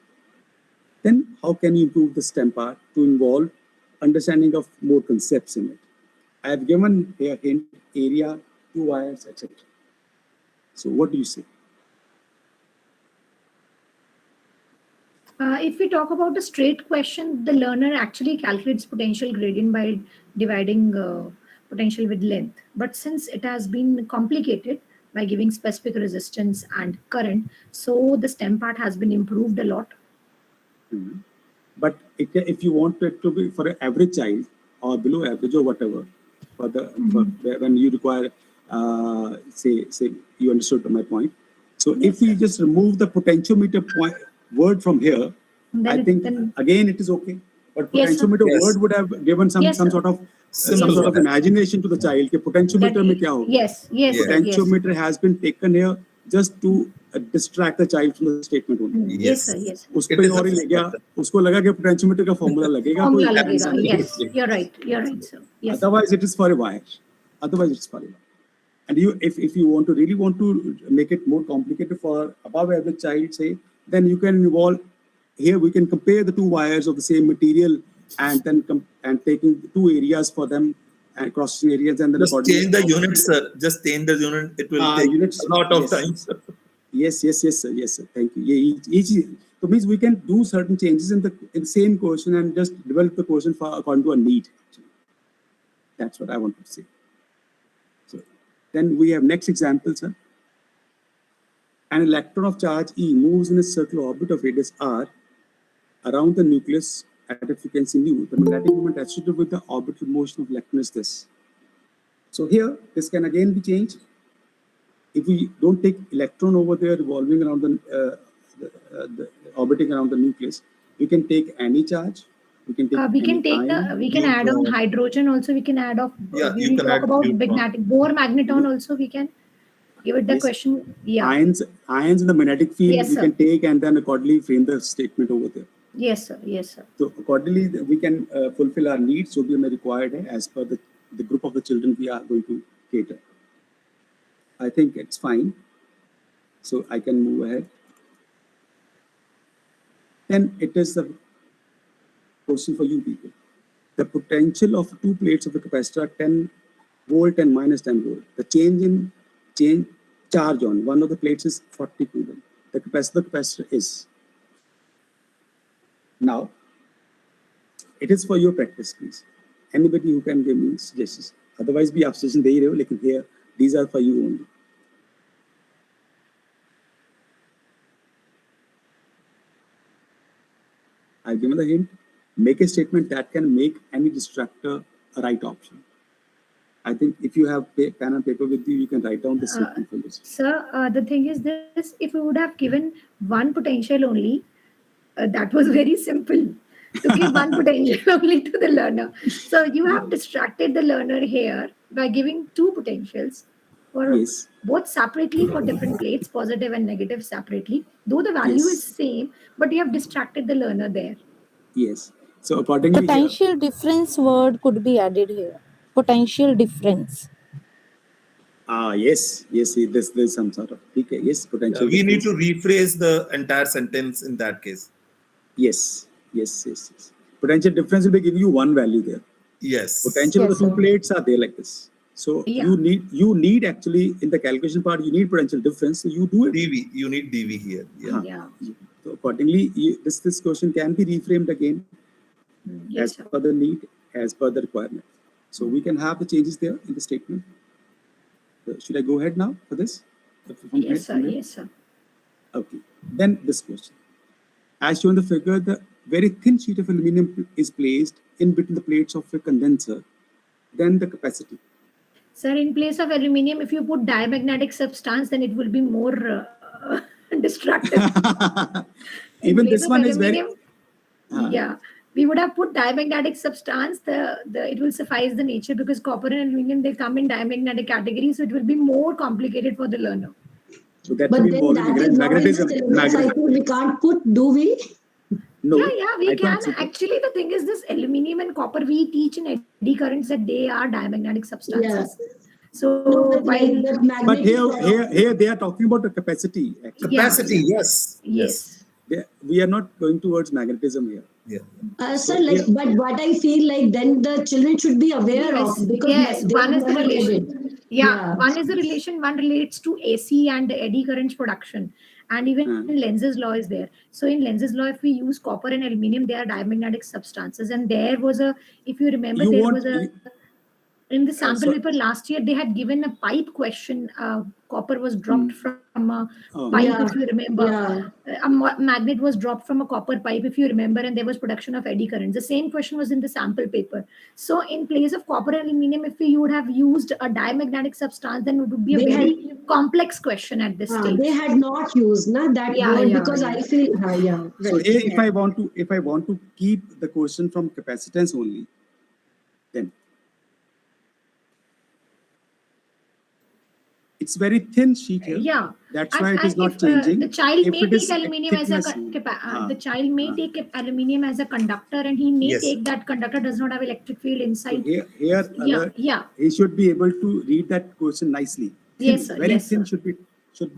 S1: Then how can you improve the stem part to involve understanding of more concepts in it? I have given here hint, area, 2 wires, etc. So what do you say?
S2: If we talk about a straight question, the learner actually calculates potential gradient by dividing potential with length. But since it has been complicated by giving specific resistance and current, so the stem part has been improved a lot.
S1: Mm-hmm. But if you want it to be for an average child or below average or whatever, for when you require, say you understood my point. So
S2: Yes,
S1: if we just remove the potentiometer word from here,
S2: Then
S1: I think again it is okay. But
S2: Yes, sir.
S1: potentiometer
S6: Yes.
S1: word would have given some
S2: Yes, sir.
S1: sort of
S6: Simple
S1: some sort of
S6: one.
S1: imagination to the child. कि potentiometer में क्या होगा?
S2: Yes, yes,
S6: Yeah.
S2: sir, yes.
S1: Potentiometer has been taken here just to distract the child from the statement only.
S2: Yes, sir, yes.
S1: उस पे और ही ले गया, उसको लगा कि पोटेंशियोमीटर का फॉर्मूला लगेगा तो
S2: Formula
S1: it
S2: लगेगा.
S1: happens.
S2: Yes, you're right, sir. Yes.
S1: Otherwise it is for a wire. Otherwise it's for a wire. And if you really want to make it more complicated for above average child, say, then you can involve here. We can compare the two wires of the same material and then taking two areas for them and crossing areas and then
S6: Just
S1: accordingly-
S6: change the units, sir. Just change the unit. It will take
S1: units,
S6: a lot of
S1: yes.
S6: time, sir.
S1: Yes, sir. Thank you. Yeah, so means we can do certain changes in the same question and just develop the question according to a need. That's what I want to say. So then we have next example, sir. An electron of charge E moves in a circular orbit of radius r around the nucleus at a frequency nu. The magnetic moment associated with the orbital motion of electron is this. So here, this can again be changed. If we don't take electron over there revolving around the orbiting around the nucleus, we can take any charge. We can take
S2: We can
S1: any
S2: take
S1: ion.
S2: we can add on
S6: neutron.
S2: hydrogen also. We can add off.
S6: Yeah,
S2: We
S6: you
S2: will
S6: can
S2: talk
S6: add
S2: about
S6: neutron.
S2: magnetic Bohr magneton also. We can give it the
S1: Yes.
S2: question. Yeah.
S1: Ions in the magnetic field
S2: Yes,
S1: we
S2: sir.
S1: can take and then accordingly frame the statement over there.
S2: Yes, sir. Yes, sir.
S1: So accordingly, we can fulfill our needs. So we may required as per the group of the children we are going to cater. I think it's fine. So I can move ahead. Then it is the question for you people. The potential of two plates of the capacitor are 10 volt and minus 10 volt. The change charge on one of the plates is 40 coulomb. The capacitor is. Now, it is for your practice, please. Anybody who can give me suggestions. Otherwise, be suggestion दे ही रहे हो, लेकिन here these are for you only. I've given the hint. Make a statement that can make any distractor a right option. I think if you have pen and paper with you, you can write down the statement for this.
S2: Sir, the thing is this, if we would have given one potential only, that was very simple to give one potential only to the learner. So you have distracted the learner here by giving two potentials for
S1: Yes.
S2: both separately for different plates, positive and negative separately, though the value
S1: Yes.
S2: is same, but you have distracted the learner there.
S1: Yes. So accordingly,
S7: Potential difference word could be added here. Potential difference.
S1: yes, there's some sort of yes, potential.
S6: We need
S1: difference.
S6: to rephrase the entire sentence in that case.
S1: Yes. Potential difference will be giving you one value there.
S6: Yes.
S1: Potential of
S7: Yes,
S1: the two
S7: sir.
S1: plates are there like this. So
S2: Yeah.
S1: you need actually in the calculation part you need potential difference. So you do it.
S6: DV, you need DV here. Yeah.
S1: Huh.
S2: Yeah.
S1: So accordingly, this question can be reframed again
S2: Yes,
S1: as
S2: sir.
S1: per the need, as per the requirement. So we can have the changes there in the statement. Should I go ahead now for this?
S2: Yes, sir. Yes, sir.
S1: Okay. Then this question. As shown in the figure, the very thin sheet of aluminum is placed in between the plates of a condenser. Then the capacity.
S2: Sir, in place of aluminium, if you put diamagnetic substance, then it will be more destructive. In
S1: Even
S2: place
S1: this
S2: of
S1: one is very.
S2: aluminium, yeah, we would have put diamagnetic substance. The it will suffice the nature, because copper and aluminium, they come in diamagnetic category, so it will be more complicated for the learner.
S1: So that
S5: But
S1: will
S5: then
S1: involve
S5: that is not in the
S1: magnetism.
S5: syllabus. I think we can't put, do we?
S1: No,
S2: Yeah, we
S1: I
S2: can.
S1: can't say that.
S2: Actually, the thing is, this aluminium and copper, we teach in eddy currents that they are diamagnetic substances. So
S5: No, but like
S2: while
S5: the
S1: But
S5: magnetic.
S1: here they are talking about the capacity. Actually,
S6: Capacity, yes.
S2: yes.
S1: we are not going towards magnetism here.
S6: Yeah.
S5: Sir, like, but what I feel like then the children should be aware
S2: Yes,
S5: of, because
S2: yes,
S5: they
S2: one is the
S5: never read
S2: relation.
S5: it.
S2: Yeah, one is the relation, one relates to AC and eddy currents production. And even Lenz's law is there. So in Lenz's law, if we use copper and aluminium, they are diamagnetic substances. And there was a, if you remember,
S1: You
S2: there
S1: want-
S2: was a, in the sample
S1: so-
S2: paper last year, they had given a pipe question. Copper was dropped from a
S1: Oh.
S2: pipe,
S5: Yeah,
S2: if you remember.
S5: yeah.
S2: A magnet was dropped from a copper pipe, if you remember, and there was production of eddy currents. The same question was in the sample paper. So in place of copper and aluminium, if you would have used a diamagnetic substance, then it would be a
S5: They
S2: very complex question at this stage.
S5: They had not used that
S2: Yeah,
S5: word,
S2: yeah,
S5: because
S2: yeah.
S5: I feel, yeah,
S1: So
S5: right.
S1: here, if I want to keep the question from capacitance only, then it's very thin sheet here.
S2: Yeah.
S1: That's why it is
S2: And
S1: not
S2: if,
S1: changing.
S2: the child
S1: If
S2: may
S1: it is
S2: take aluminium as a
S1: thickness,
S2: the child may take aluminium as a conductor, and he may
S6: Yes.
S2: take that conductor does not have electric field
S1: So
S2: inside.
S1: here
S2: Yeah.
S1: he should be able to read that question nicely.
S2: Yes, sir.
S1: Very
S2: Yes,
S1: thin
S2: sir.
S1: should be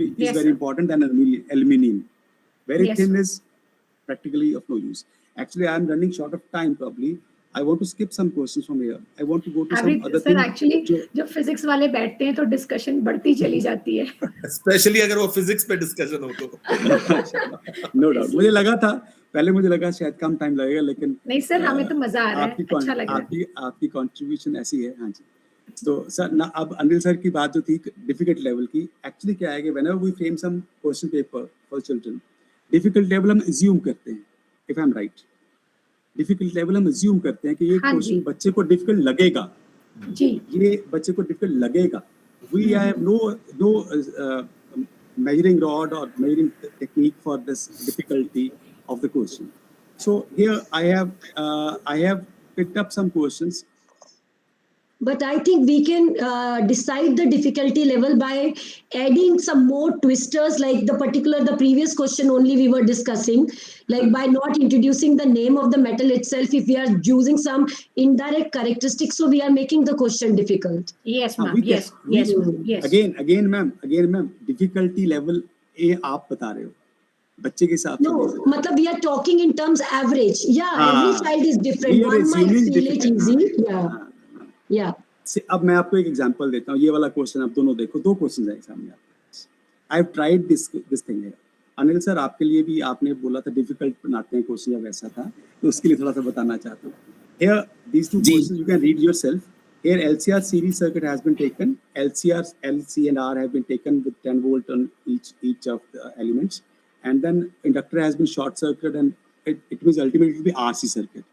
S1: is
S2: Yes,
S1: very
S2: sir.
S1: important than aluminium. Very
S2: Yes,
S1: thin
S2: sir.
S1: is practically of no use. Actually, I am running short of time. Probably I want to skip some questions from here. I want to go to some other
S2: sir
S1: thing.
S2: Actually
S1: जो-
S2: जब physics वाले बैठते हैं तो discussion बढ़ती चली जाती है.
S6: स्पेशली अगर वो फिजिक्स पे डिस्कशन हो तो.
S1: नो डाउट मुझे लगा था पहले मुझे लगा शायद कम टाइम लगेगा लेकिन
S2: नहीं सर, हमें तो मजा आ रहा है, अच्छा लग रहा है.
S1: आपकी कंट्रीब्यूशन ऐसी है. हाँ जी. तो सर ना अब अनिल सर की बात जो थी डिफिकल्ट लेवल की, एक्चुअली क्या है कि whenever we frame some question paper for children, difficult level हम अज्यूम करते हैं, if I am right. Difficult level हम अज्यूम करते हैं कि ये
S2: हाँ
S1: क्वेश्चन
S2: जी.
S1: बच्चे को डिफिकल्ट लगेगा,
S2: जी.
S1: ये बच्चे को डिफिकल्ट लगेगा. We have no measuring rod or measuring technique for this difficulty of the question. So here I have picked up some questions.
S5: But I think we can decide the difficulty level by adding some more twisters, like the previous question only we were discussing, like by not introducing the name of the metal itself, if we are using some indirect characteristics, so we are making the question difficult.
S2: Yes,
S1: हाँ,
S2: ma'am.
S1: we can-
S2: Yes. Yes,
S1: we-
S2: ma'am. Yes.
S1: Again ma'am, difficulty level ये आप बता रहे हो, बच्चे के हिसाब से.
S5: No, matlab we are talking in terms average. Yeah,
S1: हाँ,
S5: every child is different.
S1: we are
S5: One might
S1: assuming
S5: feel it
S1: difficult.
S5: easy. Yeah,
S1: हाँ.
S5: yeah.
S1: अब मैं आपको एक एग्जांपल देता हूँ. ये वाला क्वेश्चन आप दोनों देखो, दो क्वेश्चन है सामने आपके. I have tried this thing है. अनिल सर आपके लिए भी आपने बोला था डिफिकल्ट बनाते हैं क्वेश्चन, जब ऐसा था तो उसके लिए थोड़ा सा बताना चाहता हूँ. Here these two questions you can read yourself. Here LCR series circuit has been taken. LCR, LC and R have been taken with 10 volt on each of the elements, and then inductor has been short circuit, and it means ultimately be RC circuit.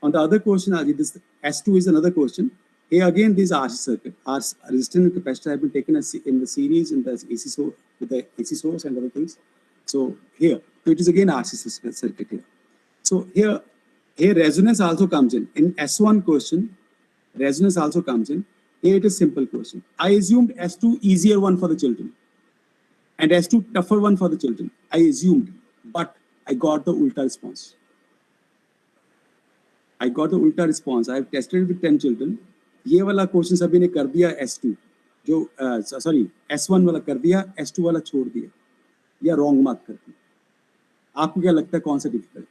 S1: On the other question, this S2 is another question. Here again, these RC circuit, resistance and capacitor have been taken in the series in the AC source with the AC source and other things. So here, so it is again RC circuit here. So here resonance also comes in. In S1 question, resonance also comes in. Here it is simple question. I assumed S2 easier one for the children and S2 tougher one for the children. I assumed, but I got the ulta response. I got the ulta response. I have tested with 10 children. ये वाला question सभी ने कर दिया S2 जो sorry S1 वाला कर दिया, S2 वाला छोड़ दिया या रॉन्ग मार्क कर दिया। आपको क्या लगता है कौन सा डिफिकल्ट?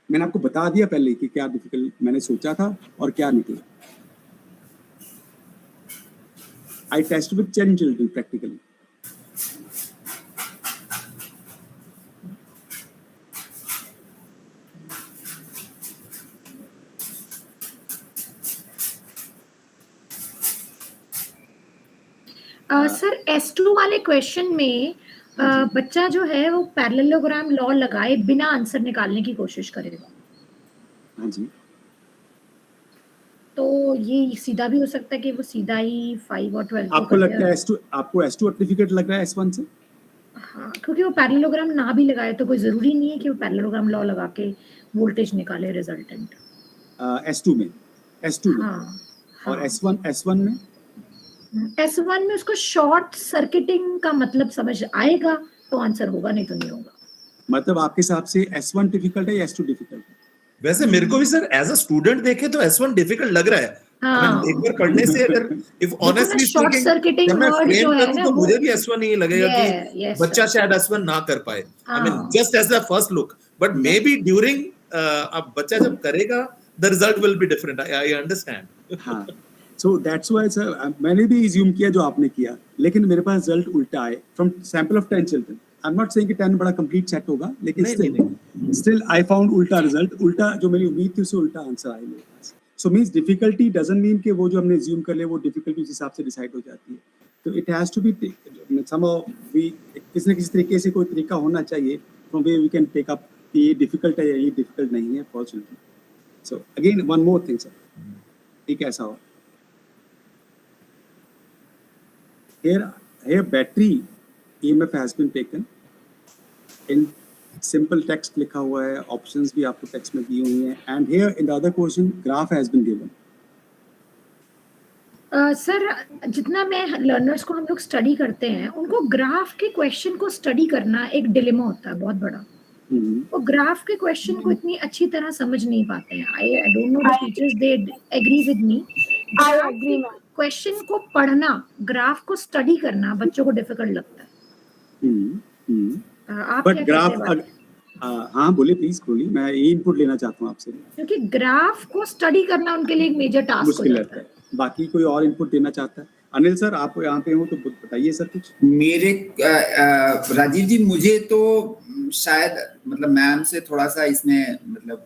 S1: मैंने आपको बता दिया पहले कि क्या डिफिकल्ट मैंने सोचा था और क्या निकला। I tested with 10 children practically.
S2: Sir S2 वाले क्वेश्चन में बच्चा जो है वो पैरेललोग्राम लॉ लगाए बिना आंसर निकालने की कोशिश करेगा।
S1: हाँ जी।
S2: तो ये सीधा भी हो सकता है कि वो सीधा ही 5 और 12
S1: आपको लगता है आपको S2 डिफिकल्ट लग रहा है S1 से?
S2: हाँ, क्योंकि वो पैरेललोग्राम ना भी लगाए तो कोई जरूरी नहीं है कि वो पैरेललोग्राम लॉ लगा के वोल्टेज निकाले रिजल्टेंट।
S1: S2 में
S2: हाँ,
S1: और
S2: हाँ।
S1: S1 में
S2: S1 में उसको शॉर्ट सर्किटिंग का मतलब समझ आएगा तो आंसर होगा, नहीं तो नहीं होगा।
S1: मतलब आपके हिसाब से S1 डिफिकल्ट है या S2 डिफिकल्ट है?
S6: वैसे मेरे को भी सर एज अ स्टूडेंट देखे तो S1 डिफिकल्ट लग रहा है।
S2: हाँ।
S6: एक बार पढ़ने से अगर इफ ऑनेस्टली
S2: शॉर्ट सर्किटिंग
S6: जब मैं
S2: वर्ड
S6: फ्रेम
S2: जो है
S6: करूं
S2: ना
S6: तो
S2: वो
S6: मुझे भी S1 ही लगेगा कि
S2: yes,
S6: बच्चा
S2: sir.
S6: शायद S1 ना कर पाए। आई मीन
S2: हाँ।
S6: Just as the first look, but maybe during अब बच्चा जब करेगा the result will be different. I understand.
S1: हाँ, सो दैट्स व्हाई सर मैंने भी अज्यूम किया जो आपने किया, लेकिन मेरे पास रिजल्ट उल्टा आए from sample of 10 children. I am not saying कि 10 बड़ा कंप्लीट सेट होगा, लेकिन स्टिल आई फाउंड उल्टा रिजल्ट, उल्टा जो मेरी उम्मीद थी उससे उल्टा आंसर आया मेरे पास। So means difficulty doesn't mean कि वो जो हमने अज्यूम कर लिया वो डिफिकल्टी उस हिसाब से डिसाइड हो जाती है। तो it has to be somehow we किसी न किसी तरीके से कोई तरीका होना चाहिए from where we can take up कि ये डिफिकल्ट है या ये डिफिकल्ट नहीं है for children. So again one more thing sir, ठीक ऐसा हो here battery EMF has been taken in simple text लिखा हुआ है, options भी आपको text में दी हुई हैं, and here in the other question graph has been given.
S2: Sir जितना मैं लर्नर्स को हम लोग स्टडी करते हैं उनको ग्राफ के क्वेश्चन को स्टडी करना एक डिलेमा होता है बहुत बड़ा। वो ग्राफ के क्वेश्चन को इतनी अच्छी तरह समझ नहीं पाते हैं। I don't know the teachers they agree with me.
S3: I agree, ma'am.
S2: Question को पढ़ना, ग्राफ को स्टडी करना बच्चों को डिफिकल्ट लगता है। आप
S1: But
S2: क्या
S1: graph
S2: कहते हैं?
S1: हाँ बोलिए प्लीज बोलिए, मैं ये इनपुट लेना चाहता हूँ आपसे।
S2: क्योंकि ग्राफ को स्टडी करना उनके लिए एक मेजर टास्क हो
S1: मुश्किल
S2: जाता
S1: रहता
S2: है।
S1: है। बाकी कोई और इनपुट देना चाहता है? अनिल सर आप यहाँ पे हो तो बताइए सर कुछ।
S4: मेरे राजीव जी मुझे तो शायद मतलब मैम से थोड़ा सा इसमें मतलब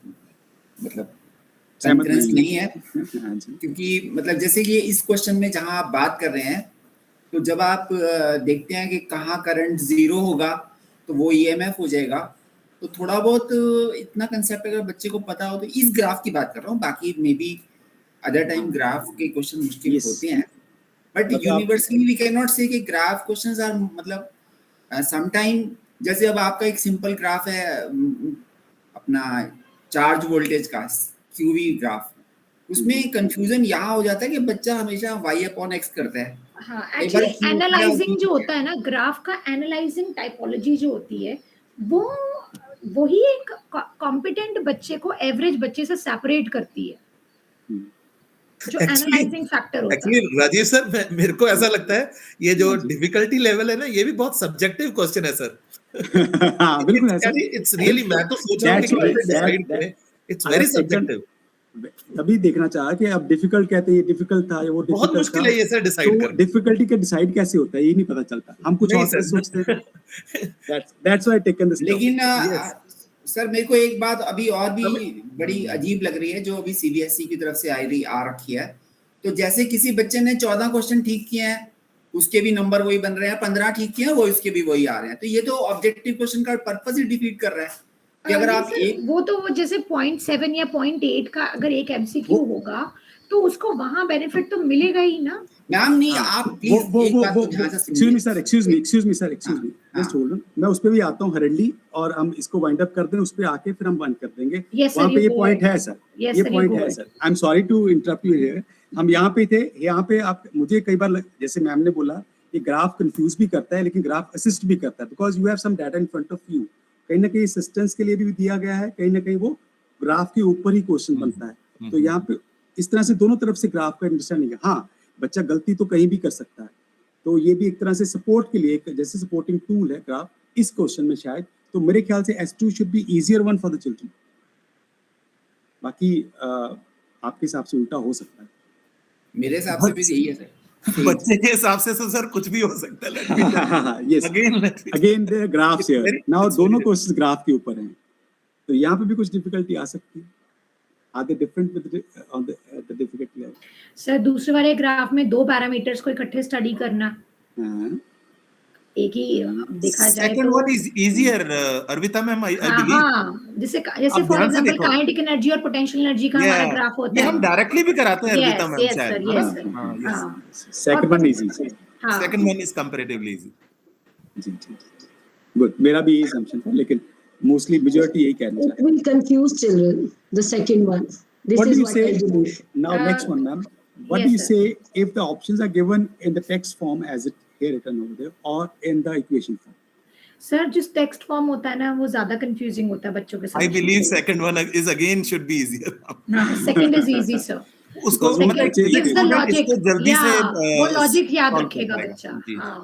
S4: कॉन्फिडेंस नहीं है, क्योंकि मतलब जैसे कि इस क्वेश्चन में जहां आप बात कर रहे हैं तो जब आप देखते हैं कि कहाँ करंट जीरो होगा तो वो EMF हो जाएगा, तो थोड़ा बहुत इतना कंसेप्ट अगर बच्चे को पता हो तो इस ग्राफ की बात कर रहा हूँ। बाकी maybe other time graph के क्वेश्चन मुश्किल होते हैं, but universally we can not say कि ग्राफ क्वेश्चंस आर मतलब समटाइम जैसे अब आपका एक सिंपल ग्राफ है अपना चार्ज वोल्टेज का QV ग्राफ, उसमें कंफ्यूजन यहाँ हो जाता है कि बच्चा हमेशा y/x करता है।
S2: हाँ, एक्चुअली एनालाइजिंग जो होता है ना ग्राफ का, एनालाइजिंग टाइपोलॉजी जो होती है वो वही एक कॉम्पिटेंट बच्चे को एवरेज बच्चे से सेपरेट करती है, जो एनालाइजिंग फैक्टर होता है।
S6: एक्चुअली राजीव सर मेरे को ऐसा लगता है ये जो डिफिकल्टी लेवल है ना ये भी बहुत सब्जेक्टिव क्वेश्चन है सर।
S1: हाँ बिल्कुल ऐसा।
S6: इट्स रियली मैं तो सोच रहा हूँ कि कैसे डिसाइड करें, इट्स वेरी सब्जेक्टिव।
S1: तभी देखना चाहा कि अब डिफिकल्ट कहते हैं ये डिफिकल्ट था, वो
S6: बहुत
S1: डिफिकल्ट
S6: मुश्किल है ये सर डिसाइड करना।
S1: डिफिकल्टी का डिसाइड कैसे होता है ये नहीं पता चलता, हम कुछ और सोचते हैं। That's why taken this.
S4: लेकिन सर मेरे को एक बात अभी और भी बड़ी अजीब लग रही है जो अभी CBSE की तरफ से आ रखी है। तो जैसे किसी बच्चे ने 14 क्वेश्चन ठीक किए हैं उसके भी नंबर वही बन रहे हैं, 15 ठीक किए हैं वो उसके भी वही आ रहे हैं, तो ये तो ऑब्जेक्टिव क्वेश्चन का पर्पस ही डिफीट कर रहा है कि अगर आप एक
S2: वो तो वो जैसे 0.7 या 0.8 का अगर एक MCQ होगा तो उसको वहां बेनिफिट तो मिलेगा ही ना।
S4: मैम नहीं, आप प्लीज एक बात को ध्यान से
S1: एक्सक्यूज मी
S4: सुनिए।
S1: सर, जस्ट होल्ड ऑन, मैं उस पे भी आता हूँ हरडली, और हम इसको वाइंड अप कर दें, उस पे आके फिर हम बंद कर देंगे।
S2: Yes, sir,
S1: वहाँ पे
S2: you
S1: ये
S2: go
S1: पॉइंट
S2: ahead.
S1: है सर,
S2: Yes,
S1: ये
S2: sir, you
S1: पॉइंट
S2: go
S1: है
S2: ahead.
S1: सर। I am sorry to interrupt you here. हम यहाँ पे थे, यहाँ पे आप मुझे कई बार जैसे मैम ने बोला कि ग्राफ कंफ्यूज भी करता है, लेकिन ग्राफ असिस्ट भी करता है, because you have some data in front of you. कहीं ना कहीं असिस्टेंस के लिए भी दिया गया है, कहीं ना कहीं वो ग्राफ के ऊपर ही क्वेश्चन बनता है। तो यहाँ पे इस तरह से दोनों तरफ से ग्राफ का अंडरस्टैंडिंग है। हाँ, बच्चा गलती तो कहीं भी कर सकता है, तो ये भी एक तरह से सपोर्ट के लिए एक जैसे सपोर्टिंग टूल है ग्राफ इस क्वेश्चन में शायद। तो मेरे ख्याल से S2 should be easier one for the children. बाकी आपके हिसाब से उल्टा हो सकता है।
S4: मेरे हिसाब से भी यही है सर।
S6: बच्चे के हिसाब से तो सर कुछ भी हो सकता है।
S1: Yes. Again the graphs here. Now दोनों क्वेश्चंस ग्राफ के ऊपर हैं, तो यहाँ पे भी कुछ डिफिकल्टी आ सकती है। Are they different with on the difficulty level?
S2: Sir दूसरे वाले ग्राफ में दो पैरामीटर्स को इकट्ठे स्टडी करना,
S1: हाँ,
S2: एक ही देखा जाए
S6: Second
S2: तो
S6: one is easier, Arvita ma'am, I
S2: हाँ
S6: believe.
S2: हाँ, जैसे
S6: आप
S2: फॉर
S6: ध्यान से
S2: एग्जांपल
S6: देखो।
S2: काइनेटिक एनर्जी और पोटेंशियल एनर्जी का हमारा ग्राफ होता
S6: ये
S2: है।
S6: हम डायरेक्टली भी कराते हैं अर्पिता मैम
S2: yes
S6: शायद,
S2: sir,
S6: है
S2: yes
S6: ना?
S2: sir,
S6: हाँ, yes.
S2: हाँ
S1: second one is easy.
S2: हाँ
S6: Second one is comparatively easy.
S1: जी। Good. मेरा भी यही assumption था, लेकिन mostly majority यही कहना
S5: It
S1: चाहते हैं।
S5: will confuse children, the second one. This
S1: What do
S5: is
S1: you
S5: what I
S1: say
S5: believe.
S1: now? Next one, ma'am. What
S2: yes,
S1: do you
S2: sir.
S1: say if the options are given in the text form as it here written over there, or in the equation form?
S2: Sir जिस text form होता है ना वो ज्यादा confusing होता है बच्चों के साथ।
S6: I believe second one is again should be easier.
S2: Second is easy sir.
S6: उसको
S1: Because
S6: मतलब
S1: बच्चे
S2: It's the logic.
S6: इसको जल्दी से
S2: वो लॉजिक याद
S6: solve
S2: रखेगा
S6: कर पाएगा।
S2: बच्चा।
S6: जी।
S2: हाँ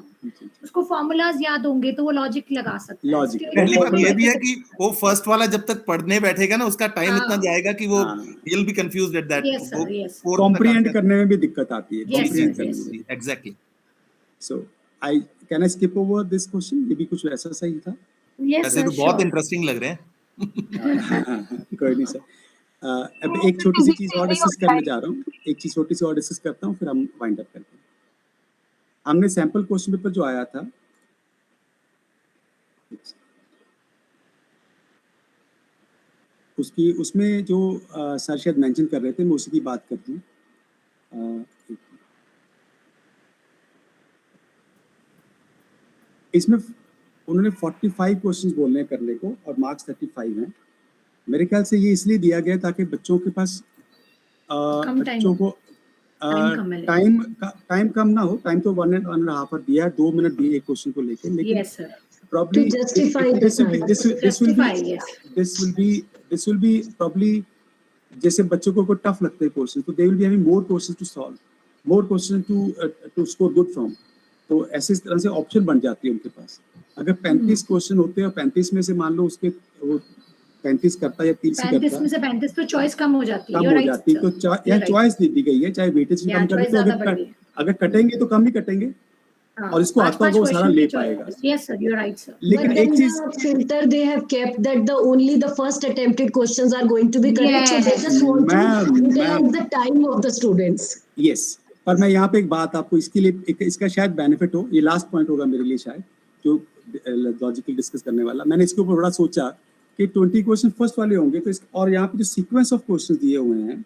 S2: उसको फॉर्मूलाज याद होंगे तो वो लॉजिक लगा सकता है।
S1: Logic.
S2: Still
S6: पहली बात
S2: वो
S6: ये भी है
S2: बच्चे
S6: कि वो फर्स्ट वाला जब तक पढ़ने बैठेगा ना उसका टाइम
S2: हाँ।
S6: इतना जाएगा कि वो
S1: हाँ।
S6: he'll be confused at that.
S2: Yes, sir, yes.
S1: Comprehend करने में भी दिक्कत आती है।
S2: Yes,
S1: Comprehend
S2: yes,
S1: करने
S2: yes.
S1: में भी।
S6: Exactly.
S1: So can I skip over this question? ये भी कुछ वैसा सही था।
S2: Yes,
S6: ऐसे
S2: sir,
S6: तो बहुत
S2: sure.
S6: इंटरेस्टिंग लग रहे हैं।
S1: कोई नहीं सर। अब एक छोटी सी चीज और डिस्कस करने जा रहा हूँ, एक चीज छोटी सी और डिस्कस करता हूँ, फिर हम वाइंड अप करते हैं। हमने सैंपल क्वेश्चन पेपर जो आया था उसमें जो सर शायद मेंशन कर रहे थे, मैं उसी की बात कर दूं। इसमें उन्होंने 45 क्वेश्चंस बोलने करने को और मार्क्स 35 हैं। मेरे ख्याल से ये इसलिए दिया गया ताकि बच्चों के पास बच्चों को टाइम कम ना हो। टाइम तो 1.5 आवर दिया है, 2 मिनट दिए एक क्वेश्चन को लेके, लेकिन
S2: Yes, sir.
S1: probably
S5: To justify the
S1: this will be probably जैसे बच्चों को टफ लगते हैं क्वेश्चन, तो they will be having more questions to solve, more questions to score good from. तो ऐसे तरह से ऑप्शन बन जाती है उनके पास। अगर 35 क्वेश्चन होते हैं और 35 में से मान लो उसके वो 35 करता है या 30 करता
S2: 35 में से 35 तो चॉइस कम हो जाती है।
S1: कम
S2: You're
S1: हो
S2: right,
S1: जाती है,
S2: sir.
S1: तो यहाँ
S2: You're
S1: चॉइस दे दी गई है, चाहे वेटेज
S2: Yeah,
S1: कम कर
S2: choice
S1: तो
S2: ज्यादा बढ़ गई है।
S1: अगर कटेंगे तो कम ही कटेंगे,
S2: हाँ,
S1: और इसको आता होगा वो सारा ले पाएगा।
S2: Yes, sir, you're right, sir.
S1: लेकिन
S5: But
S1: एक
S5: then
S1: चीज
S5: the filter they have kept that only the first attempted questions are going to be correct. So they just want to
S1: Ma'am,
S5: utilize the time of the students.
S1: Yes, पर मैं यहाँ पे एक बात आपको इसके लिए इसका शायद बेनिफिट हो, ये लास्ट पॉइंट होगा मेरे लिए शायद जो लॉजिकल डिस्कस करने वाला। मैंने इसके ऊपर थोड़ा सोचा कि 20 क्वेश्चन फर्स्ट वाले होंगे, तो और यहाँ पे जो सीक्वेंस ऑफ क्वेश्चन दिए हुए हैं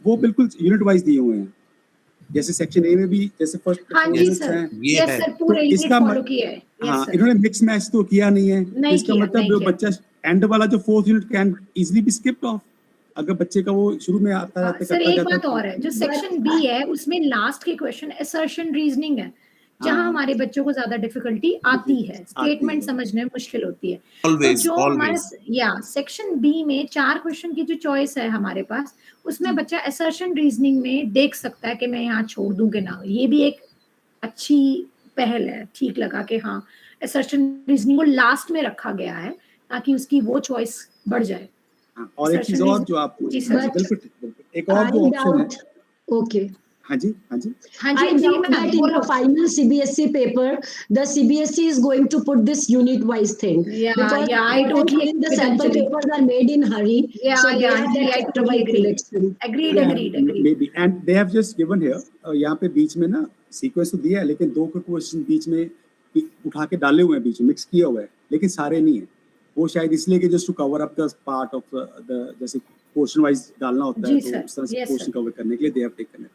S1: वो बिल्कुल यूनिट वाइज दिए हुए हैं। जैसे सेक्शन ए में भी जैसे फर्स्ट
S2: हाँ जी सर,
S6: ये
S2: yes
S6: है।
S2: सर, पूरे
S1: तो
S2: यूनिट
S1: इसका
S2: फॉलो किया है।
S1: हाँ,
S2: Yes, sir.
S1: इन्होंने मिक्स मैच तो किया नहीं है,
S2: नहीं
S1: इसका
S2: किया,
S1: मतलब
S2: नहीं
S1: जो
S2: किया।
S1: बच्चा एंड वाला जो 4th unit can easily B skipped of, अगर बच्चे का वो शुरू में आता जाता
S2: सर
S1: करता
S2: एक
S1: जाता
S2: बात और है, जो सेक्शन बी है उसमें लास्ट के क्वेश्चन असर्शन रीजनिंग है, जहां
S1: हाँ।
S2: हमारे बच्चों को ज्यादा डिफिकल्टी आती है, स्टेटमेंट
S1: है।
S2: समझने में मुश्किल होती है। तो
S6: Always,
S2: जो हमारे
S6: always.
S2: सेक्शन बी में 4 क्वेश्चन की जो चॉइस है हमारे पास, उसमें बच्चा असर्शन रीजनिंग में देख सकता है कि मैं यहाँ छोड़ दूं कि ना। ये भी एक अच्छी पहल है, ठीक लगा कि हाँ असर्शन रीजनिंग को लास्ट में रखा गया है ताकि उसकी वो चॉइस बढ़ जाए।
S1: हाँ, और एक चीज और जो आपको
S2: जी सर।
S1: बिल्कुल एक और जो
S5: I
S1: ऑप्शन है।
S5: doubt. Okay.
S1: हाँ जी, हाँ जी,
S2: हाँ
S5: I
S2: ji ji
S5: doubt that in the final CBSE paper, the CBSE is going to put this unit-wise thing.
S2: Yeah,
S5: Because
S2: yeah, I totally
S5: the
S2: agree with
S5: sample
S2: Anjali.
S5: papers are made in hurry.
S2: Yeah,
S5: so they
S2: yeah,
S5: have
S2: Anjali,
S5: that
S2: I totally
S5: chapter-wise
S2: agree.
S5: selection.
S2: Agreed, agreed, agreed.
S1: maybe and they have just given here यहाँ पे बीच में ना sequence तो दिया है, लेकिन 2 के question बीच में उठा के डाले हुए हैं, बीच में मिक्स किया हुआ है, लेकिन सारे नहीं है। वो शायद इसलिए कि just to cover up the part of the जैसे पोर्शन वाइज डालना होता है,
S2: जी
S1: तो
S2: सर,
S1: उस तरह से
S2: yes
S1: पोर्शन
S2: sir.
S1: कवर करने के लिए they have taken it.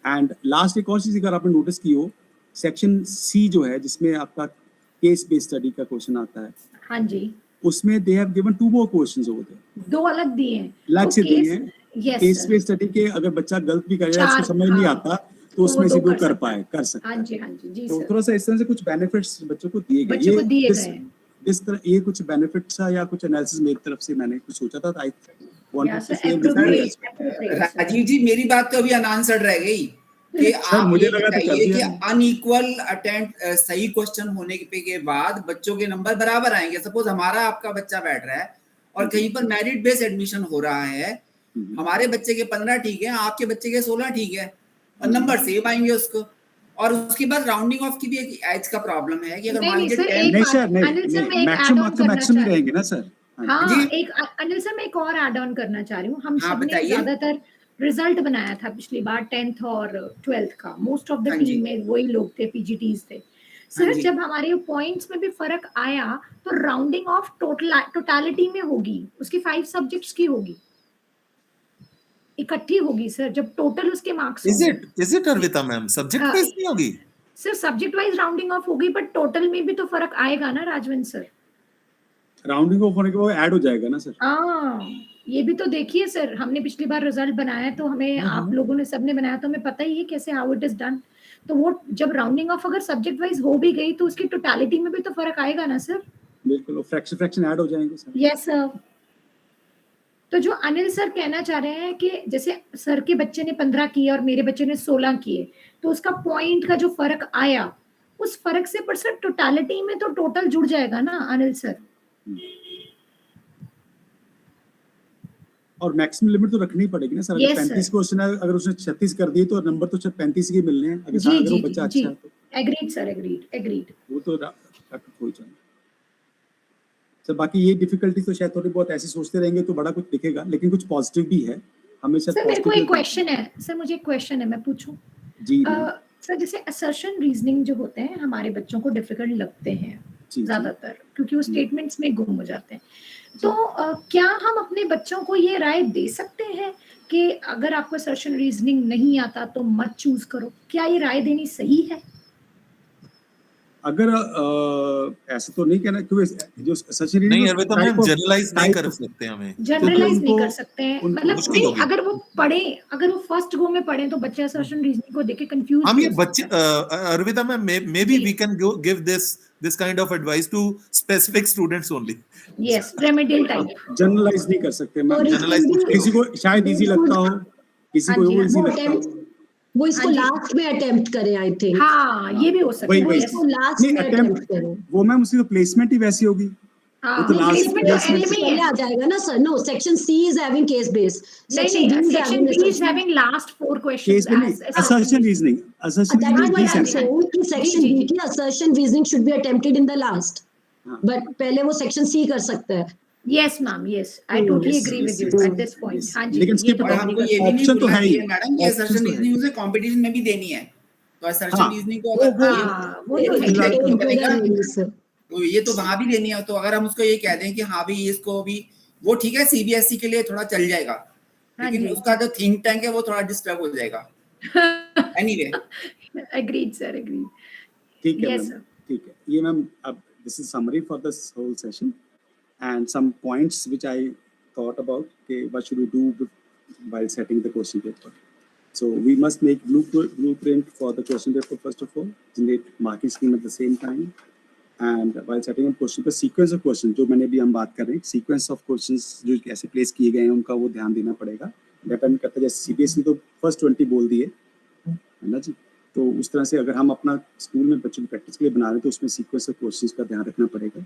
S1: And last एक और चीज अगर आपने नोटिस की हो, सेक्शन सी जो है जिसमें आपका केस बेस्ड स्टडी का क्वेश्चन आता है,
S2: हाँ जी,
S1: उसमें they have given 2 more questions over there.
S2: 2 अलग दिए हैं.
S1: अलग
S2: तो
S1: से दिए
S2: केस,
S1: हैं.
S2: yes
S1: case
S2: sir.
S1: Based study के अगर बच्चा गलत भी करेगा, इसको
S2: 4,
S1: समझ नहीं
S2: हाँ.
S1: आता, तो उसमें
S2: वो
S1: से
S2: 2
S1: वो
S2: कर
S1: कर
S2: सकता
S1: पाए,
S2: है.
S1: कर सकता
S2: हाँ
S1: है.
S2: जी, हाँ जी, जी
S1: तो
S2: सर.
S1: थोड़ा सा इस तरह से कुछ बेनिफिट्स बच्चों को दिए गए.
S2: बच्चों को दिए गए हैं.
S1: इस तरह ये कुछ बेनिफिट्स या कुछ एनालिसिस मेरी तरफ से मैंने कुछ सोचा था. I wanted
S2: Yeah,
S1: to
S2: sir,
S1: share
S2: appropriate, appropriate, sir.
S4: Rajiv ji, मेरी बात तो अभी अनआंसर्ड रह गई कि
S1: सर,
S4: आप
S1: मुझे
S4: ये
S1: लगा तो कर
S4: बताइए कि
S1: दिया.
S4: अनइक्वल अटेम्प्ट सही क्वेश्चन होने के बाद बच्चों के नंबर बराबर आएंगे. सपोज हमारा आपका बच्चा बैठ रहा है और कहीं पर मेरिट बेस्ड एडमिशन हो रहा है, हमारे बच्चे के 15 ठीक है, आपके बच्चे के 16 ठीक है, और नंबर सेम आएंगे उसको. और उसके बाद राउंडिंग ऑफ की भी एक एज का प्रॉब्लम है कि अगर मान लीजिए
S2: सर,
S4: 10
S2: एक
S1: नहीं
S2: बात,
S1: सर, नहीं
S2: अनिल सर, मैं एक
S1: मैक्सिमम
S2: add-on करना
S1: मैक्सिमम ही
S2: चाह रही
S1: रहेंगे ना सर.
S2: हाँ,
S4: जी.
S2: एक अनिल सर, मैं एक और ऐड ऑन करना चाह रही हूँ. हम
S4: हाँ,
S2: सबने
S4: बताइए.
S2: ज्यादातर रिजल्ट बनाया था पिछली बार 10th और 12th का. मोस्ट ऑफ द
S4: हाँ जी.
S2: टीम में वही लोग थे, पीजीटीज थे.
S4: हाँ
S2: सर,
S4: जी.
S2: जब हमारे पॉइंट्स में भी फर्क आया तो राउंडिंग ऑफ टोटलिटी में होगी, उसकी 5 सब्जेक्ट्स की होगी, इकट्ठी होगी सर, जब टोटल उसके marks
S6: is it Arvita ma'am, subject
S2: हाँ.
S6: वाइज नहीं होगी?
S2: Sir, subject wise rounding off होगी, बट टोटल में भी तो फर्क आएगा ना राजवंत सर.
S1: राउंडिंग ऑफ होने के बाद ऐड हो जाएगा ना सर.
S2: हाँ, ये भी तो देखिए सर, हमने पिछली बार रिजल्ट बनाया तो हमें, आप लोगों ने सबने बनाया तो हमें पता ही है कैसे हाउ इट इज डन. तो वो जब राउंडिंग ऑफ अगर सब्जेक्ट वाइज हो भी गई तो उसकी टोटलिटी में भी तो फर्क आएगा ना सर.
S1: बिल्कुल, फ्रैक्शन ऐड हो जाएंगे सर.
S2: Yes sir. तो जो अनिल सर कहना चाह रहे हैं कि जैसे सर के बच्चे ने 15 किए और मेरे बच्चे ने 16 किए, तो उसका पॉइंट का जो फर्क आया, उस फर्क से पर सर टोटलिटी में तो टोटल जुड़ जाएगा ना अनिल सर.
S1: और मैक्सिमम लिमिट तो रखनी पड़ेगी ना सर.
S2: Yes,
S1: अगर 35
S2: sir.
S1: क्वेश्चन है, अगर उसने 36 कर दिए तो नंबर तो 35 के मिलने हैं. अगर
S2: जी
S1: अगर
S2: जी
S1: वो बच्चा
S2: जी,
S1: अच्छा है तो
S2: एग्रीड सर, एग्रीड.
S1: वो तो हो जाएगा सर. बाकी ये डिफिकल्टी तो शायद थोड़ी बहुत ऐसे सोचते रहेंगे तो बड़ा कुछ दिखेगा, लेकिन कुछ पॉजिटिव भी है हमेशा.
S2: सर, मेरे को एक क्वेश्चन है सर, मुझे एक क्वेश्चन है, मैं पूछूं?
S1: जी
S2: सर, जैसे असर्शन रीजनिंग जो होते हैं हमारे बच्चों को डिफिकल्ट लगते हैं ज्यादातर, क्योंकि वो स्टेटमेंट्स में गुम हो जाते हैं. तो क्या हम अपने बच्चों को ये राय दे सकते हैं कि अगर आपको असर्शन रीजनिंग नहीं आता तो मत चूज करो? क्या ये राय देनी सही है?
S1: अगर ऐसा तो नहीं कहना, क्योंकि जो सच
S6: नहीं अर्विता मैम, जनरलाइज नहीं कर सकते, हमें
S2: जनरलाइज नहीं कर सकते हैं, मतलब
S6: मुश्किल
S2: नहीं,
S6: होगी.
S2: अगर वो पढ़े, अगर वो फर्स्ट गो में पढ़े तो बच्चे असर्शन रीजनिंग को देख के कंफ्यूज.
S6: हम ये बच्चे Arvita ma'am, maybe we can give this kind of advice to specific students only.
S2: Yes, remedial type.
S1: Generalise नहीं कर सकते मैम.
S6: Generalize
S1: किसी को शायद इजी लगता हो, किसी को वो इजी लगता हो.
S5: वो इसको लास्ट में अटेम्प्ट करें, आई थिंक.
S2: हाँ, ये भी हो सकता है.
S1: वही
S5: इसको लास्ट में अटेम्प्ट करें.
S1: वो मैम उसकी तो प्लेसमेंट ही वैसी होगी.
S2: हाँ,
S1: वो तो लास्ट
S2: placement तो
S1: placement
S2: LME है.
S5: आ जाएगा ना सर. No, section C is having case based.
S2: नहीं, section B is having last 4 questions
S1: केस में नहीं,
S2: as
S1: assertion reasoning, assertion
S5: That is
S1: reasoning
S5: what I'm
S1: भी
S5: saying. कि section B की assertion reasoning should be attempted in the last.
S1: हाँ.
S5: But पहले वो section C कर सकता है.
S2: Yes ma'am, yes, I totally
S1: Yes,
S2: agree
S1: yes,
S2: with you
S1: yes,
S2: at this point.
S1: yes.
S2: हाँ जी,
S1: लेकिन
S2: ये
S1: skip
S2: तो
S4: और
S1: और
S2: बात
S4: हमको
S2: नहीं
S4: ये भी नहीं
S1: Option तो
S4: भूलना
S1: है ही.
S4: चाहिए मैडम कि
S1: Options
S4: असर्शन
S1: तो है.
S4: रीजनिंग उसे कंपटीशन में भी देनी है. तो असर्शन
S1: हाँ.
S4: रीजनिंग को अगर
S2: हाँ, वो तो
S1: फिलहाल
S2: है.
S1: तो
S4: करेगा तो ये तो वहां भी देनी है. तो अगर हम उसको ये कह दें कि हाँ भाई इसको भी, वो ठीक है सीबीएसई के लिए थोड़ा चल जाएगा, लेकिन उसका जो थिंक टैंक है वो थोड़ा डिस्टर्ब हो जाएगा. Anyway,
S2: Agreed sir, agreed.
S1: ठीक है
S2: Yes,
S1: मैम,
S2: sir.
S1: ठीक है. ये मैम अब this is summary for this whole session and some points which I thought about कि what should we do while setting the question paper. So we must make blueprint for the question paper first of all, generate marking scheme at the same time, and while setting up question paper, sequence of questions जो मैंने अभी हम बात कर रहे हैं, sequence of questions जो कैसे प्लेस किए गए हैं उनका वो ध्यान देना पड़ेगा. डिपेंड करता है, जैसे सीबीएसई तो फर्स्ट 20 बोल दिए है ना जी. तो उस तरह से अगर हम अपना स्कूल में बच्चों की प्रैक्टिस के लिए बना रहे हैं तो उसमें सीक्वेंस ऑफ क्वेश्चंस का ध्यान रखना पड़ेगा.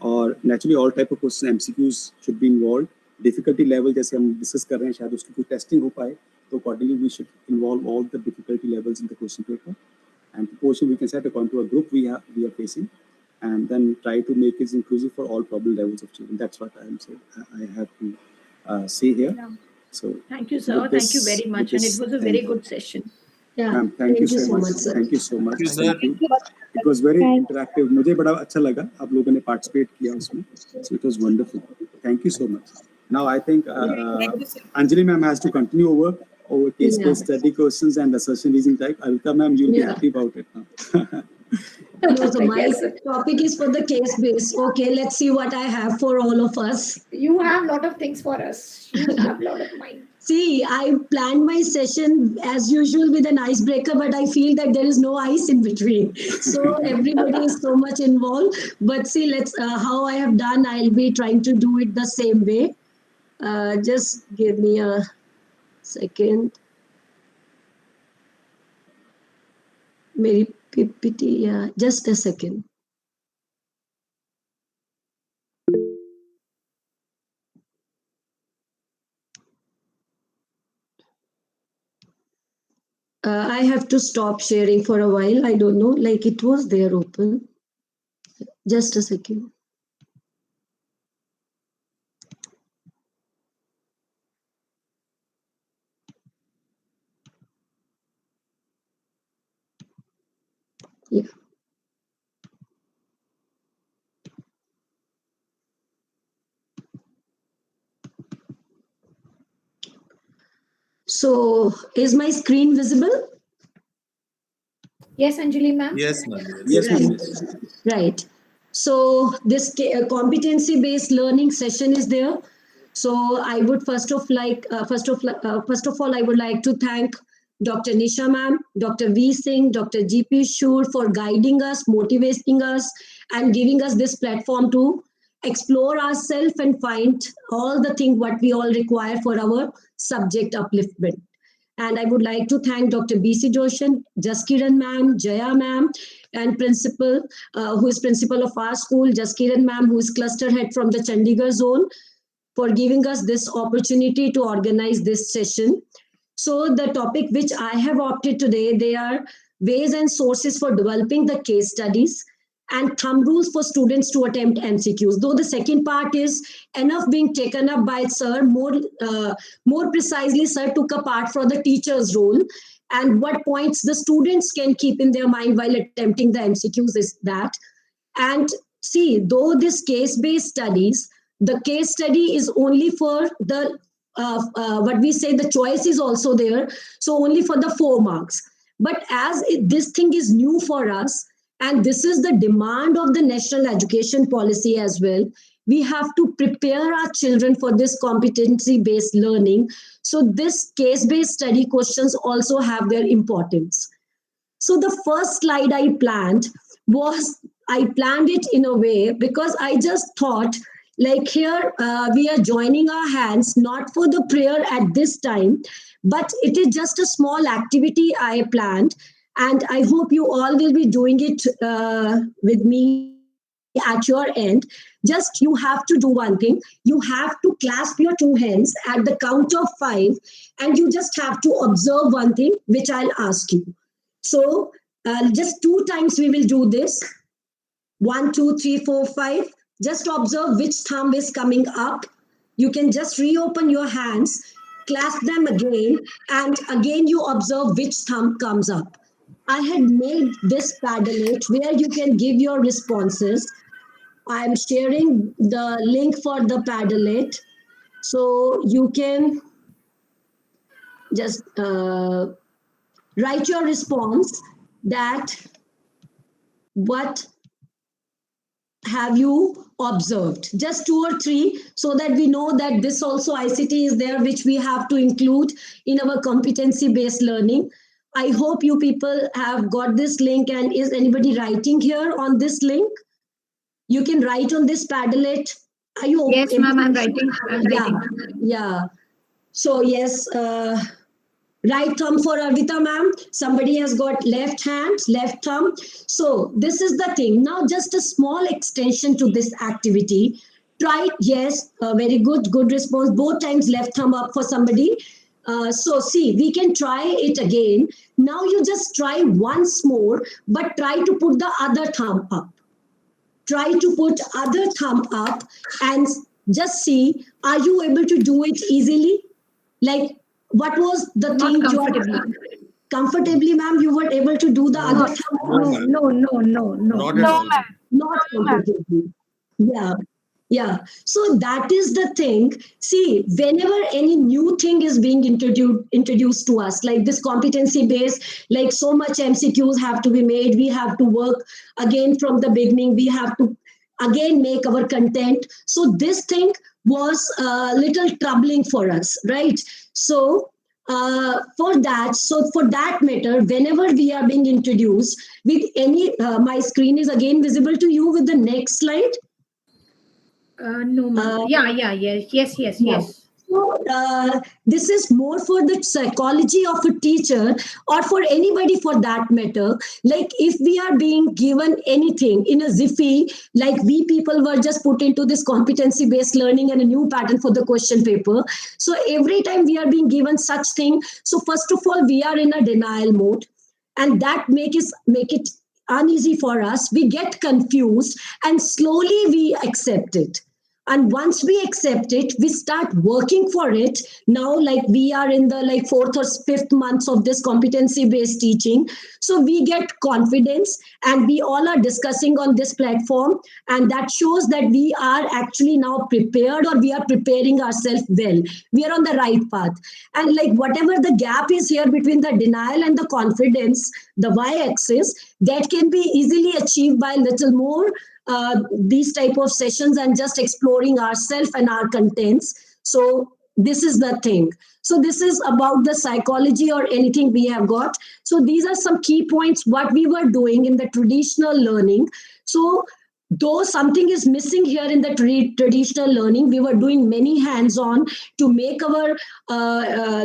S1: और naturally all type of question MCQs should be involve. Difficulty level जैसे हम डिस्कस कर रहे हैं, शायद उसकी कोई टेस्टिंग हो पाए, तो accordingly we should involve all the difficulty levels in the question paper and proportion we can set according to a group we are facing, and then try to make it inclusive for all problem levels of children. That's what I am saying. I have to say here.
S2: Yeah.
S1: So
S2: Thank you sir,
S1: with
S2: thank you
S1: this-
S2: very much,
S1: with
S2: and
S1: this,
S2: it was a
S1: thank
S2: very
S1: you.
S2: good session.
S5: Yeah.
S1: Ma'am, thank you so much.
S5: sir.
S1: Thank you so much.
S6: Thank you, sir.
S1: Thank you. It was very interactive. मुझे बड़ा अच्छा लगा आप लोगों ने participate किया उसमें. So it was wonderful. Thank you so much. Now I think Anjali ma'am has to continue over case-based study questions and assertion reasoning type. Alka ma'am, you'll be happy about it now.
S5: No, so my
S2: Yes.
S5: topic is for the case base. Okay, let's see what I have for all of us.
S2: You have a lot of things for us. You have a lot of mind.
S5: See, I planned my session as usual with an icebreaker, but I feel that there is no ice in between. So everybody is so much involved. But see, let's how I have done, I'll be trying to do it the same way. Just give me a second. Maybe PPT, yeah, just a second. I have to stop sharing for a while. I don't know, like it was there open. Just a second. Yeah. So is my screen visible?
S2: Yes, Anjali ma'am.
S6: Yes, ma'am.
S1: Yes, ma'am.
S5: Right. So this competency-based learning session is there. So I would first of all, I would like to thank Dr. Nisha ma'am, Dr. V Singh, Dr. GP Shur for guiding us, motivating us, and giving us this platform to explore ourselves and find all the things what we all require for our subject upliftment. And I would like to thank Dr. B.C. Joshan, Jaskiran ma'am, Jaya ma'am, and principal, who is principal of our school, Jaskiran ma'am, who is cluster head from the Chandigarh zone, for giving us this opportunity to organize this session. So the topic which I have opted today, they are ways and sources for developing the case studies and thumb rules for students to attempt MCQs. Though the second part is enough being taken up by sir, more precisely, sir took a part for the teacher's role and what points the students can keep in their mind while attempting the MCQs is that. And see, though this case-based studies, the case study is only for the, what we say, the choice is also there. So only for the 4 marks. But as this thing is new for us, and this is the demand of the national education policy as well, we have to prepare our children for this competency-based learning. So this case-based study questions also have their importance. So the first slide I planned it in a way because I just thought, like here, we are joining our hands, not for the prayer at this time, but it is just a small activity I planned. And I hope you all will be doing it with me at your end. Just you have to do one thing. You have to clasp your 2 hands at the count of 5, and you just have to observe one thing, which I'll ask you. So just 2 times we will do this. 1, 2, 3, 4, 5. Just observe which thumb is coming up. You can just reopen your hands, clasp them again, and again you observe which thumb comes up. I had made this Padlet where you can give your responses. I'm sharing the link for the Padlet. So you can just write your response that what have you observed? Just 2 or 3 so that we know that this also ICT is there, which we have to include in our competency-based learning. I hope you people have got this link, and is anybody writing here on this link? You can write on this Padlet. Are you okay?
S2: Yes, ma'am, I'm writing.
S5: Yeah. So yes, right thumb for Arvita ma'am. Somebody has got left hand, left thumb. So this is the thing. Now just a small extension to this activity. Try, yes, very good response. Both times left thumb up for somebody. So see, we can try it again. Now you just try once more, but try to put the other thumb up. Try to put other thumb up and just see, are you able to do it easily? Like, what was the
S2: Not
S5: thing? Comfortably, ma'am, you were able to do the other thumb?
S2: No.
S6: Not at all.
S5: Not comfortably. Yeah. Yeah, so that is the thing. See, whenever any new thing is being introduced to us, like this competency based, like so much MCQs have to be made, we have to work again from the beginning, we have to again make our content. So this thing was a little troubling for us, right? So for that matter, whenever we are being introduced with any, my screen is again visible to you with the next slide.
S2: No, ma'am. Yes.
S5: Yeah. So this is more for the psychology of a teacher or for anybody for that matter. Like if we are being given anything in a Ziffy, like we people were just put into this competency based learning and a new pattern for the question paper. So every time we are being given such thing, so first of all, we are in a denial mode, and that make it uneasy for us. We get confused and slowly we accept it. And once we accept it, we start working for it. Now, like we are in the like 4th or 5th months of this competency based teaching. So we get confidence and we all are discussing on this platform. And that shows that we are actually now prepared, or we are preparing ourselves well. We are on the right path. And like whatever the gap is here between the denial and the confidence, the y-axis, that can be easily achieved by a little more these type of sessions and just exploring ourselves and our contents. So this is the thing. So this is about the psychology or anything we have got. So these are some key points what we were doing in the traditional learning. So though something is missing here in the traditional learning, we were doing many hands-on to make our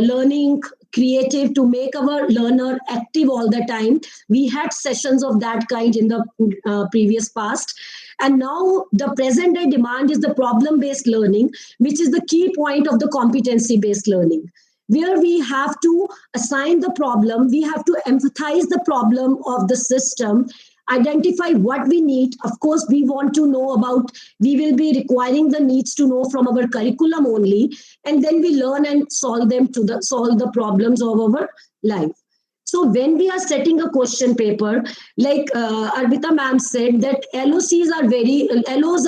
S5: learning creative, to make our learner active all the time. We had sessions of that kind in the previous past. And now the present day demand is the problem-based learning, which is the key point of the competency-based learning, where we have to assign the problem, we have to empathize the problem of the system, identify what we need. Of course, we want to know about, we will be requiring the needs to know from our curriculum only, and then we learn and solve the problems of our life. So when we are setting a question paper, like Arpita ma'am said, that LOs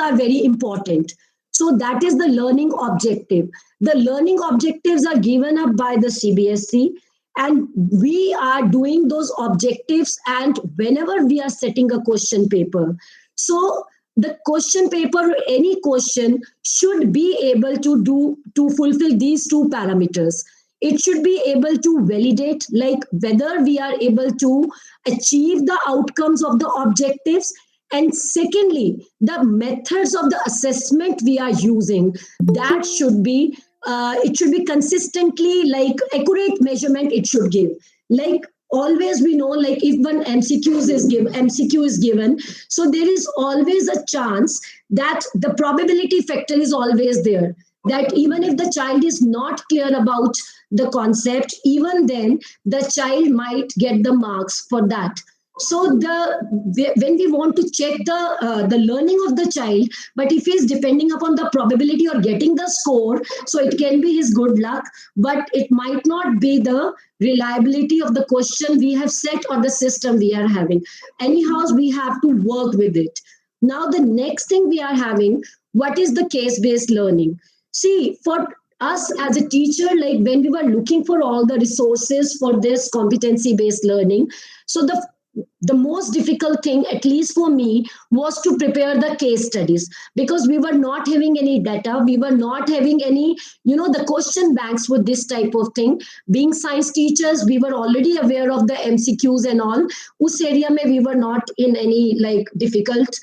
S5: are very important. So that is the learning objective. The learning objectives are given up by the CBSE, and we are doing those objectives, and whenever we are setting a question paper. So the question paper, any question should be able to fulfill these two parameters. It should be able to validate, like whether we are able to achieve the outcomes of the objectives. And secondly, the methods of the assessment we are using, that should be it should be consistently like accurate measurement it should give. Like always we know, like if one MCQ is given, so there is always a chance that the probability factor is always there, that even if the child is not clear about the concept, even then the child might get the marks for that. So when we want to check the learning of the child, but if he is depending upon the probability or getting the score, so it can be his good luck, but it might not be the reliability of the question we have set or the system we are having. Anyhow, we have to work with it. Now the next thing we are having, what is the case-based learning? See, for us as a teacher, like when we were looking for all the resources for this competency-based learning, so the most difficult thing, at least for me, was to prepare the case studies, because we were not having any data. We were not having any, the question banks with this type of thing. Being science teachers, we were already aware of the MCQs and all. Us area mein we were not in any like difficult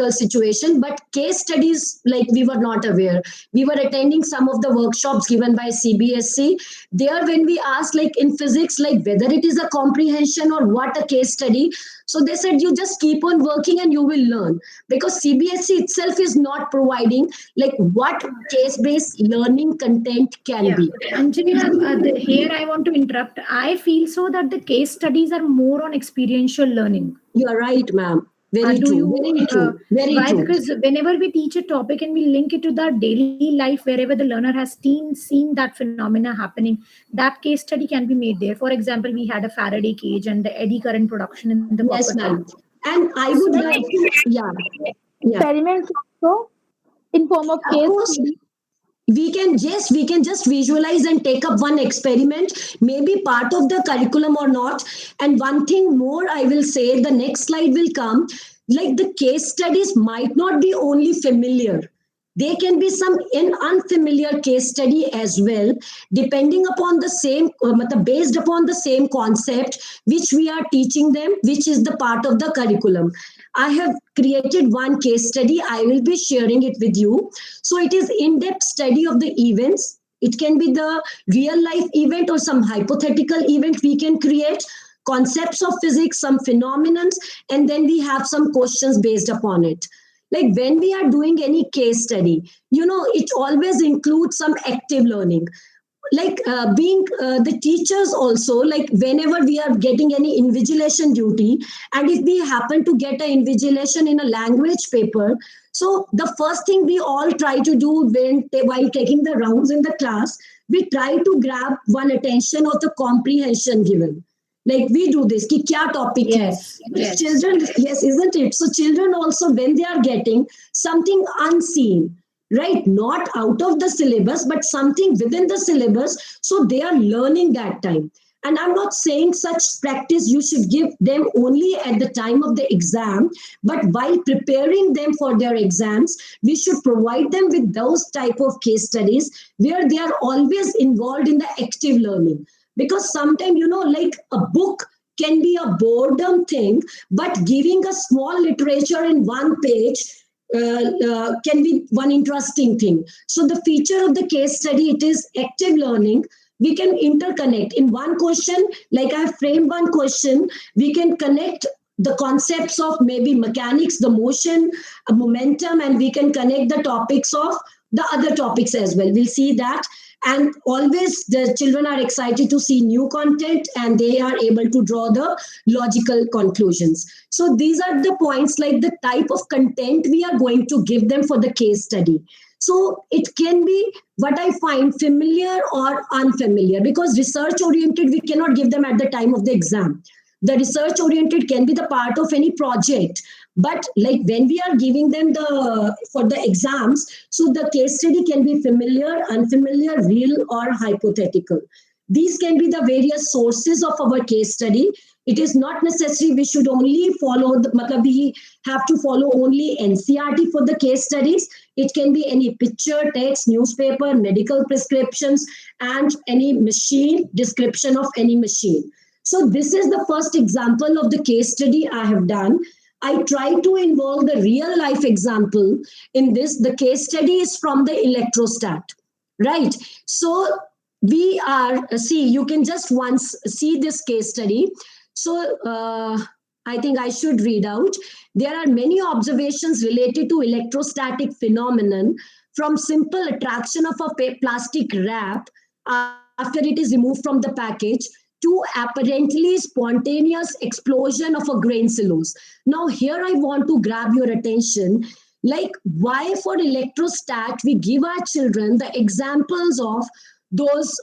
S5: situation, but case studies, like we were not aware. We were attending some of the workshops given by CBSE. There when we asked, like in physics, like whether it is a comprehension or what a case study, so they said you just keep on working and you will learn, because CBSE itself is not providing like what case-based learning content can be.
S2: Anjali, here I want to interrupt. I feel so that the case studies are more on experiential learning.
S5: You are right, ma'am. Very true.
S2: Why? Because whenever we teach a topic and we link it to the daily life, wherever the learner has seen that phenomena happening, that case study can be made there. For example, we had a Faraday cage and the eddy current production in the
S5: yes, ma'am. And I would like to,
S3: experiments also. in form of
S5: Of
S3: case
S5: course,
S3: study?
S5: we can just visualize and take up one experiment, maybe part of the curriculum or not. And one thing more I will say, the next slide will come, like the case studies might not be only familiar, they can be some in unfamiliar case study as well, depending upon the same based upon the same concept which we are teaching them, which is the part of the curriculum. I have created one case study, I will be sharing it with you. So it is in-depth study of the events. It can be the real life event or some hypothetical event we can create, concepts of physics, some phenomena, and then we have some questions based upon it. Like when we are doing any case study, it always includes some active learning. Like being the teachers also, like whenever we are getting any invigilation duty, and if we happen to get an invigilation in a language paper, so the first thing we all try to do while taking the rounds in the class, we try to grab one attention of the comprehension given. Like we do this ki kya topic
S2: Yes,
S5: hai.
S2: yes.
S5: Children, yes, isn't it? So children also, when they are getting something unseen, right, not out of the syllabus but something within the syllabus, so they are learning that time. And I'm not saying such practice you should give them only at the time of the exam, but while preparing them for their exams, we should provide them with those type of case studies where they are always involved in the active learning. Because sometimes, like a book can be a boredom thing, but giving a small literature in one page can be one interesting thing. So the feature of the case study, it is active learning. We can interconnect in one question, like I have framed one question, we can connect the concepts of maybe mechanics, the motion, momentum, and we can connect the topics of the other topics as well. We'll see that. And always the children are excited to see new content and they are able to draw the logical conclusions. So these are the points, like the type of content we are going to give them for the case study. So it can be, what I find, familiar or unfamiliar, because research oriented we cannot give them at the time of the exam. The research oriented can be the part of any project, but like when we are giving them for the exams, so the case study can be familiar, unfamiliar, real, or hypothetical. These can be the various sources of our case study. It is not necessary we should only follow we have to follow only NCERT for the case studies. It can be any picture, text, newspaper, medical prescriptions, and any machine, description of any machine. So this is the first example of the case study I have done. I try to involve the real life example in this. The case study is from the electrostat, right? So we are, you can just once see this case study. So I think I should read out. There are many observations related to electrostatic phenomenon, from simple attraction of a plastic wrap after it is removed from the package to apparently spontaneous explosion of a grain silos. Now here I want to grab your attention, like why for electrostat we give our children the examples of those,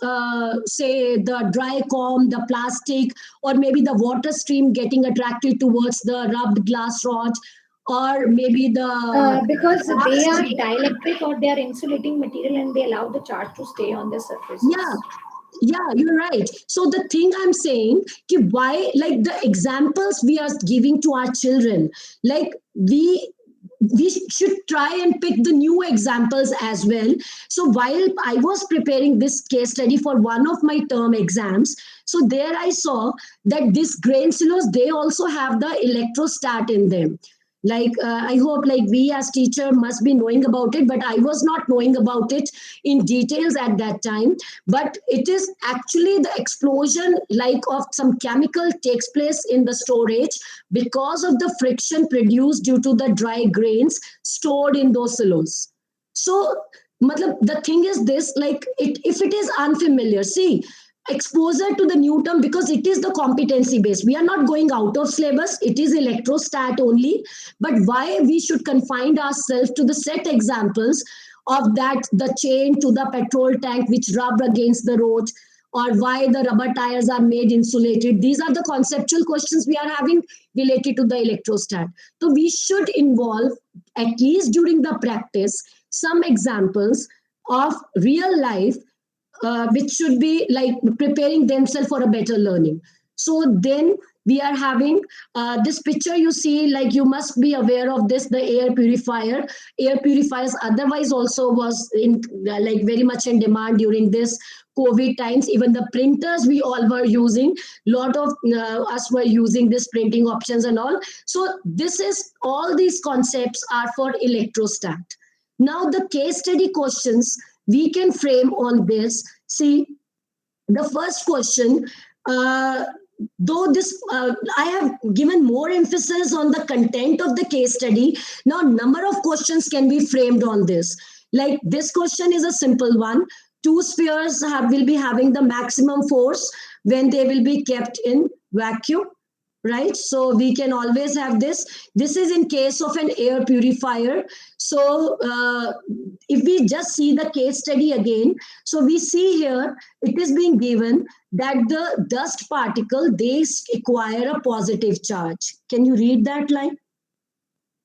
S5: say the dry comb, the plastic, or maybe the water stream getting attracted towards the rubbed glass rod, or maybe the...
S2: Because they are dielectric or they are insulating material and they allow the charge to stay on the surface.
S5: Yeah, you're right. So the thing I'm saying, why, like the examples we are giving to our children, like we should try and pick the new examples as well. So while I was preparing this case study for one of my term exams, so there I saw that this grain silos, they also have the electrostat in them. Like I hope like we as teacher must be knowing about it, but I was not knowing about it in details at that time. But it is actually the explosion like of some chemical takes place in the storage because of the friction produced due to the dry grains stored in those silos. So the thing is this, like if it is unfamiliar, see, exposure to the new term, because it is the competency based. We are not going out of syllabus. It is electrostat only. But why we should confine ourselves to the set examples of that, the chain to the petrol tank which rub against the road, or why the rubber tires are made insulated. These are the conceptual questions we are having related to the electrostat. So we should involve, at least during the practice, some examples of real life, which should be like preparing themselves for a better learning. So then we are having this picture you see, like you must be aware of this, the air purifier. Air purifiers otherwise also was in like very much in demand during this COVID times. Even the printers we all were using, lot of us were using this printing options and all. So this is, all these concepts are for electrostat. Now the case study questions we can frame on this. See, the first question, though this, I have given more emphasis on the content of the case study. Now, number of questions can be framed on this. Like this question is a simple one. Two spheres will be having the maximum force when they will be kept in vacuum, right? So we can always have this. This is in case of an air purifier. So if we just see the case study again, so we see here it is being given that the dust particle, they acquire a positive charge. Can you read that line?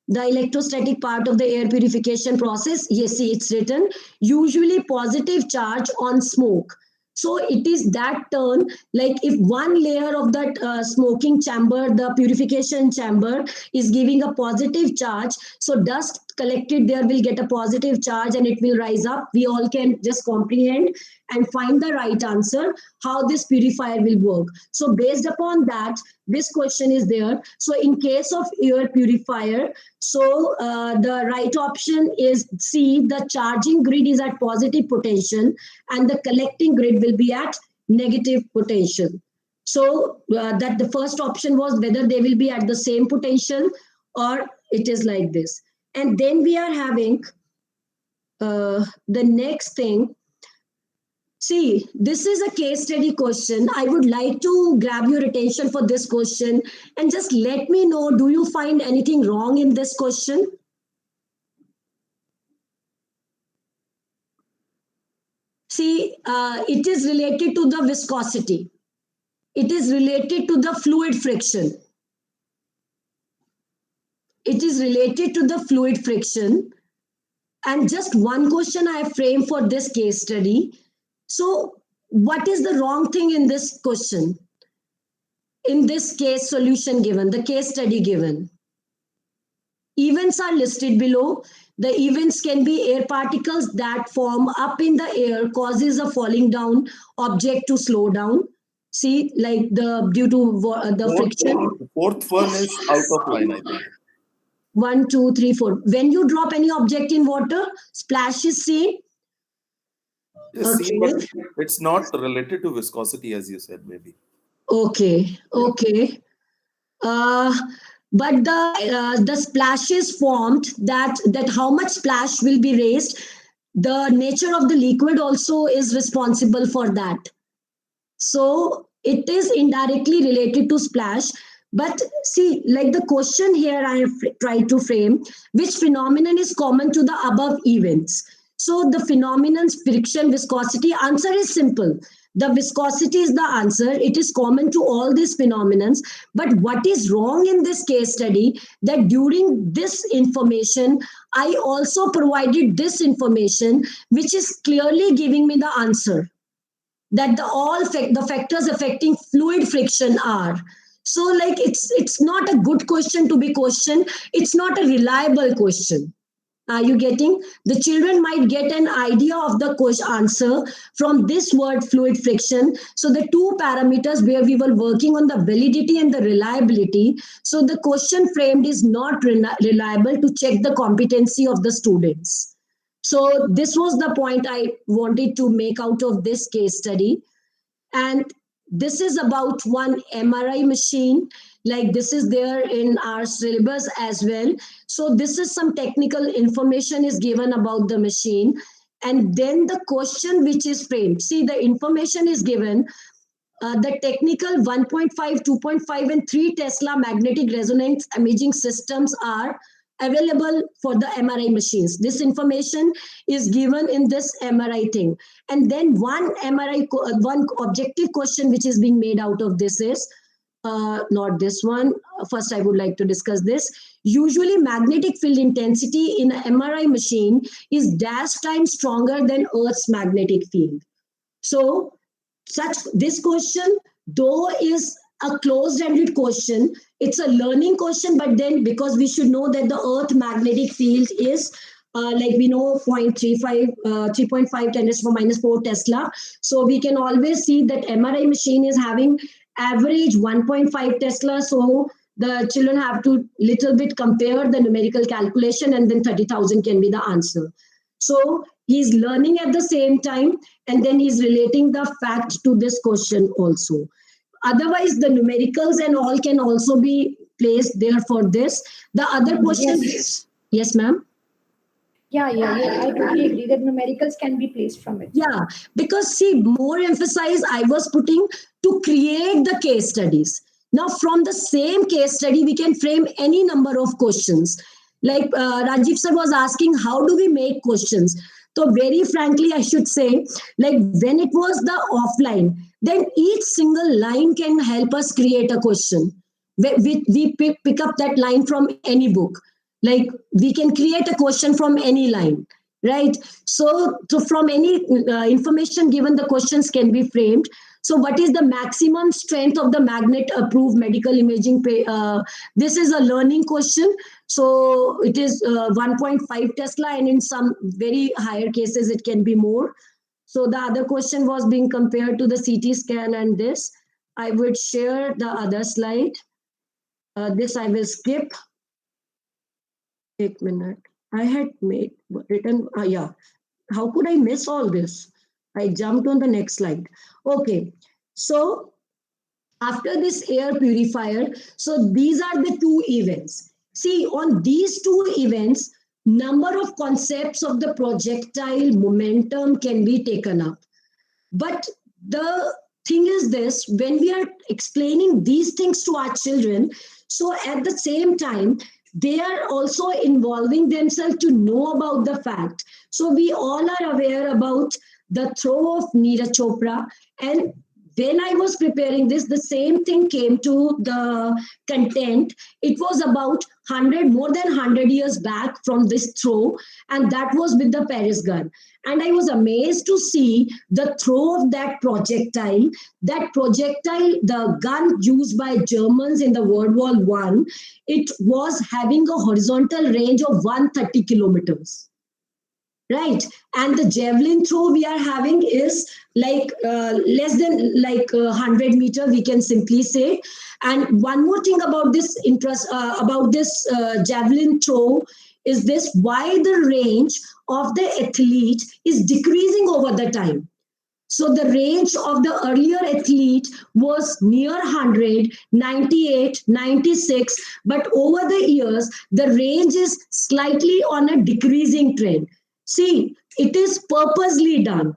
S5: The electrostatic part of the air purification process, yes, see, it's written usually positive charge on smoke. So it is that turn, like if one layer of that smoking chamber, the purification chamber is giving a positive charge, so dust collected there will get a positive charge and it will rise up. We all can just comprehend and find the right answer, how this purifier will work. So based upon that, this question is there. So in case of air purifier, so the right option is C, the charging grid is at positive potential and the collecting grid will be at negative potential. So that the first option was whether they will be at the same potential or it is like this. And then we are having the next thing. See, this is a case study question. I would like to grab your attention for this question and just let me know, do you find anything wrong in this question? See, it is related to the viscosity. It is related to the fluid friction. It is related to the fluid friction. And just one question I have framed for this case study. So what is the wrong thing in this question? In this case solution given, the case study given. Events are listed below. The events can be air particles that form up in the air, causes a falling down object to slow down. See, like due to the friction.
S6: Fourth one is out of line, I think.
S5: 1, 2, 3, 4. When you drop any object in water, splash is seen.
S6: Yes,
S5: Okay.
S6: see, but it's not related to viscosity, as you said, maybe.
S5: Okay, okay. But the splash is formed, that how much splash will be raised. The nature of the liquid also is responsible for that. So it is indirectly related to splash. But see, like the question here I have tried to frame, which phenomenon is common to the above events? So the phenomenon's friction, viscosity, answer is simple. The viscosity is the answer. It is common to all these phenomenons. But what is wrong in this case study, that during this information, I also provided this information, which is clearly giving me the answer. That the factors affecting fluid friction are. So like it's not a good question to be questioned. It's not a reliable question. Are you getting? The children might get an idea of the answer from this word fluid friction. So the two parameters where we were working on the validity and the reliability. So the question framed is not reliable to check the competency of the students. So this was the point I wanted to make out of this case study. And this is about one MRI machine. Like this is there in our syllabus as well. So this is some technical information is given about the machine. And then the question which is framed. See, the information is given. The technical 1.5, 2.5 and 3 Tesla magnetic resonance imaging systems are available for the MRI machines. This information is given in this MRI thing. And then one objective question which is being made out of this is, not this one. First, I would like to discuss this. Usually, magnetic field intensity in an MRI machine is dash times stronger than Earth's magnetic field. So, this question, though, is a closed-ended question. It's a learning question, but then because we should know that the Earth magnetic field is like we know 3.5 10⁻⁴ Tesla. So we can always see that MRI machine is having average 1.5 Tesla. So the children have to little bit compare the numerical calculation, and then 30,000 can be the answer. So he's learning at the same time, and then he's relating the fact to this question also. Otherwise, the numericals and all can also be placed there for this. The other question is, yes, ma'am?
S2: Yeah, I totally agree that numericals can be placed from it.
S5: Yeah, because see, more emphasis I was putting to create the case studies. Now, from the same case study, we can frame any number of questions. Like Rajiv sir was asking, how do we make questions? So very frankly, I should say, like when it was the offline, then each single line can help us create a question. We pick up that line from any book. Like we can create a question from any line, right? So from any information given, the questions can be framed. So what is the maximum strength of the magnet approved medical imaging? This is a learning question. So it is 1.5 Tesla, and in some very higher cases, it can be more. So the other question was being compared to the CT scan and this. I would share the other slide. This I will skip. 1 minute. I had written, yeah. How could I miss all this? I jumped on the next slide. Okay. So after this air purifier, so these are the two events. See, on these two events, number of concepts of the projectile momentum can be taken up. But the thing is this, when we are explaining these things to our children, so at the same time, they are also involving themselves to know about the fact. So we all are aware about the throw of Neeraj Chopra, and when I was preparing this, the same thing came to the content. It was about more than 100 years back from this throw, and that was with the Paris gun. And I was amazed to see the throw of that projectile. That projectile, the gun used by Germans in the World War I, it was having a horizontal range of 130 kilometers. Right, and the javelin throw we are having is like less than like 100 meter, we can simply say. And one more thing about this javelin throw is this: why the range of the athlete is decreasing over the time. So the range of the earlier athlete was near 100, 98, 96, but over the years the range is slightly on a decreasing trend. See, it is purposely done.